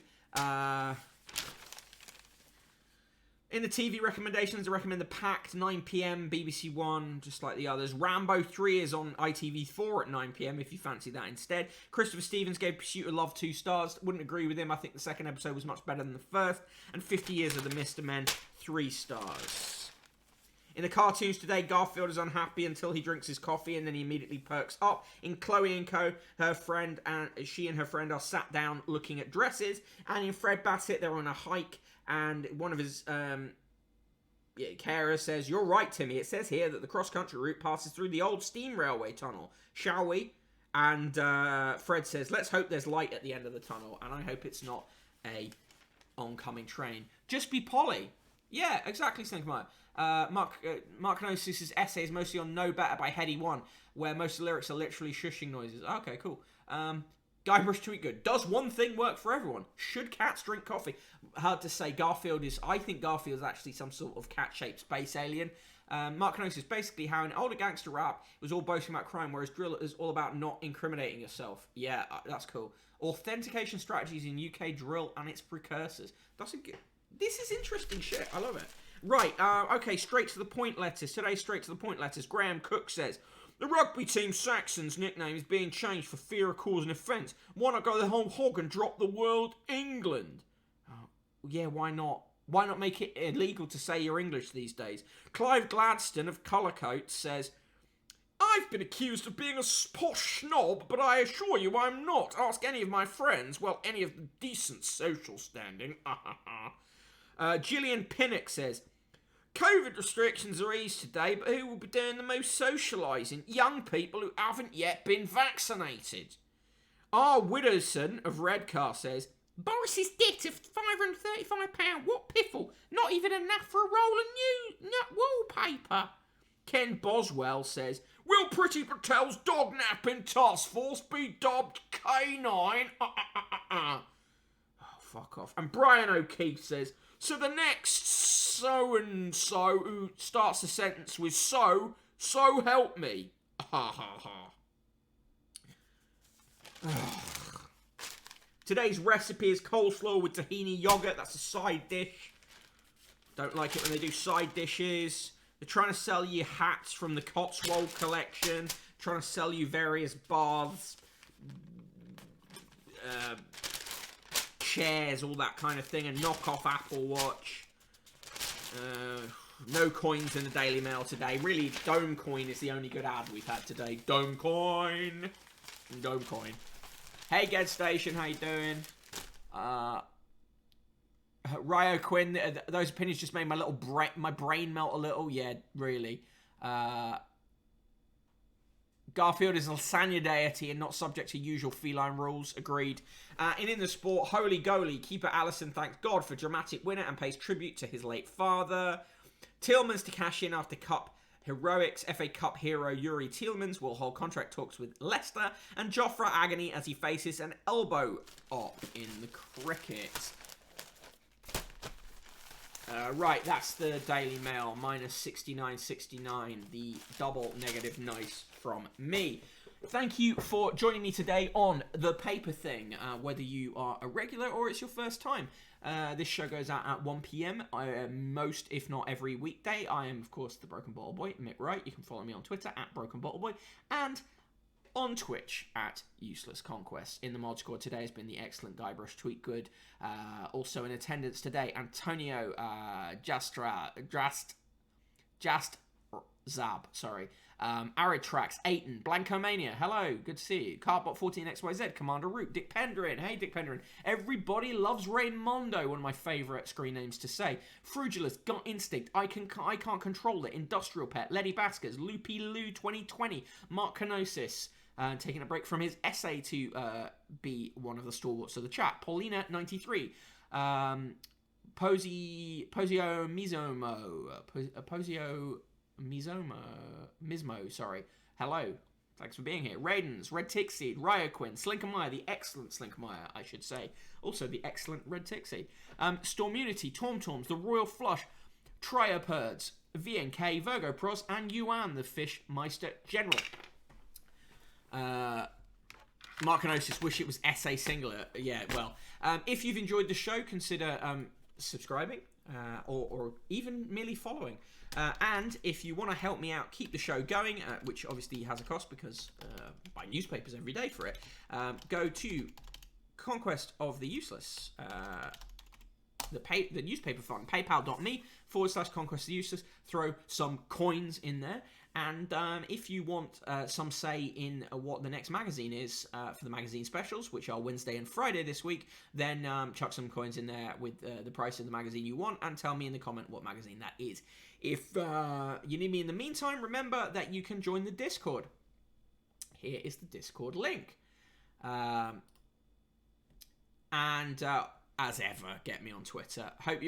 In the TV recommendations, I recommend The Pact, 9pm, BBC One, just like the others. Rambo 3 is on ITV4 at 9pm, if you fancy that instead. Christopher Stevens gave Pursuit of Love 2 stars. Wouldn't agree with him. I think the second episode was much better than the first. And 50 Years of the Mr. Men, 3 stars. In the cartoons today, Garfield is unhappy until he drinks his coffee and then he immediately perks up. In Chloe and Co., she and her friend are sat down looking at dresses. And in Fred Bassett, they're on a hike. And one of his carers says, you're right, Timmy. It says here that the cross-country route passes through the old steam railway tunnel. Shall we? And Fred says, let's hope there's light at the end of the tunnel. And I hope it's not a oncoming train. Just be Polly. Yeah, exactly something like Mark Gnosis' essay is mostly on No Better by Heady One, where most of the lyrics are literally shushing noises. Okay, cool. Guybrush tweet good. Does one thing work for everyone? Should cats drink coffee? Hard to say. I think Garfield is actually some sort of cat-shaped space alien. Mark Gnosis, basically how in older gangster rap, it was all boasting about crime, whereas drill is all about not incriminating yourself. Yeah, that's cool. Authentication strategies in UK drill and its precursors. This is interesting shit. I love it. Right, okay, straight to the point letters. Today's straight to the point letters. Graham Cook says, The rugby team Saxons nickname is being changed for fear of causing offence. Why not go the whole hog and drop the word England? Oh, yeah, why not? Why not make it illegal to say you're English these days? Clive Gladstone of Colourcoat says, I've been accused of being a posh snob, but I assure you I'm not. Ask any of my friends, well, any of the decent social standing. Gillian Pinnock says, COVID restrictions are eased today, but who will be doing the most socialising? Young people who haven't yet been vaccinated. R. Widowson of Redcar says, Boris's debt of £535, what piffle? Not even enough for a roll of new wallpaper. Ken Boswell says, will Priti Patel's dog napping task force be dubbed K9? Oh, fuck off. And Brian O'Keefe says, so the next so-and-so who starts the sentence with so help me. Ha ha ha. Today's recipe is coleslaw with tahini yogurt. That's a side dish. Don't like it when they do side dishes. They're trying to sell you hats from the Cotswold collection. Trying to sell you various baths, chairs, all that kind of thing. A knockoff Apple Watch. No coins in the Daily Mail today. Really, Domecoin is the only good ad we've had today. Domecoin. Domecoin. Hey, Ged Station, how you doing? Ryo Quinn, those opinions just made my brain melt a little. Yeah, really. Garfield is a lasagna deity and not subject to usual feline rules. Agreed. And in the sport, Holy Goalie, keeper Allison thanks God for dramatic winner and pays tribute to his late father. Tillmans to cash in after Cup heroics. FA Cup hero Yuri Tillmans will hold contract talks with Leicester. And Jofra agony as he faces an elbow op in the cricket. Right, that's the Daily Mail, minus 69.69, the double negative nice from me. Thank you for joining me today on The Paper Thing, whether you are a regular or it's your first time. This show goes out at 1 p.m. Most, if not every weekday. I am, of course, the Broken Bottle Boy, Mick Wright. You can follow me on Twitter at Broken Bottle Boy and on Twitch at Useless Conquest. In the mod squad today has been the excellent Guybrush Tweetgood. Also in attendance today, Antonio Zab, sorry. Arid Tracks, Aiton, Blankomania, hello, good to see you. Cardbot14XYZ, Commander Root, Dick Pendrin, hey Dick Pendrin. Everybody loves Raymondo, one of my favourite screen names to say. Frugilus, Gut Instinct, I Can't Control It, Industrial Pet, Letty Baskers, Loopy Lou 2020, Mark Kenosis, taking a break from his essay to be one of the stalwarts of the chat. Paulina 93, Posio Mismo, sorry. Hello. Thanks for being here. Raidens, Red Tickseed, Ryo Quinn, Slinkermeyer, the excellent Slinkermeyer, I should say. Also the excellent Red Tickseed. Stormunity, Torms, the Royal Flush, Trioperds, VNK, Virgo Pros, and Yuan, the Fish Meister General. Markinosis, wish it was essay singular. Yeah, well. If you've enjoyed the show, consider subscribing or even merely following. And if you want to help me out, keep the show going, which obviously has a cost because buy newspapers every day for it, go to Conquest of the Useless, the newspaper fund, paypal.me/Conquest of the Useless. Throw some coins in there. And if you want some say in what the next magazine is for the magazine specials, which are Wednesday and Friday this week, then chuck some coins in there with the price of the magazine you want and tell me in the comment what magazine that is. If you need me in the meantime, remember that you can join the Discord. Here is the Discord link. And as ever, get me on Twitter. Hope you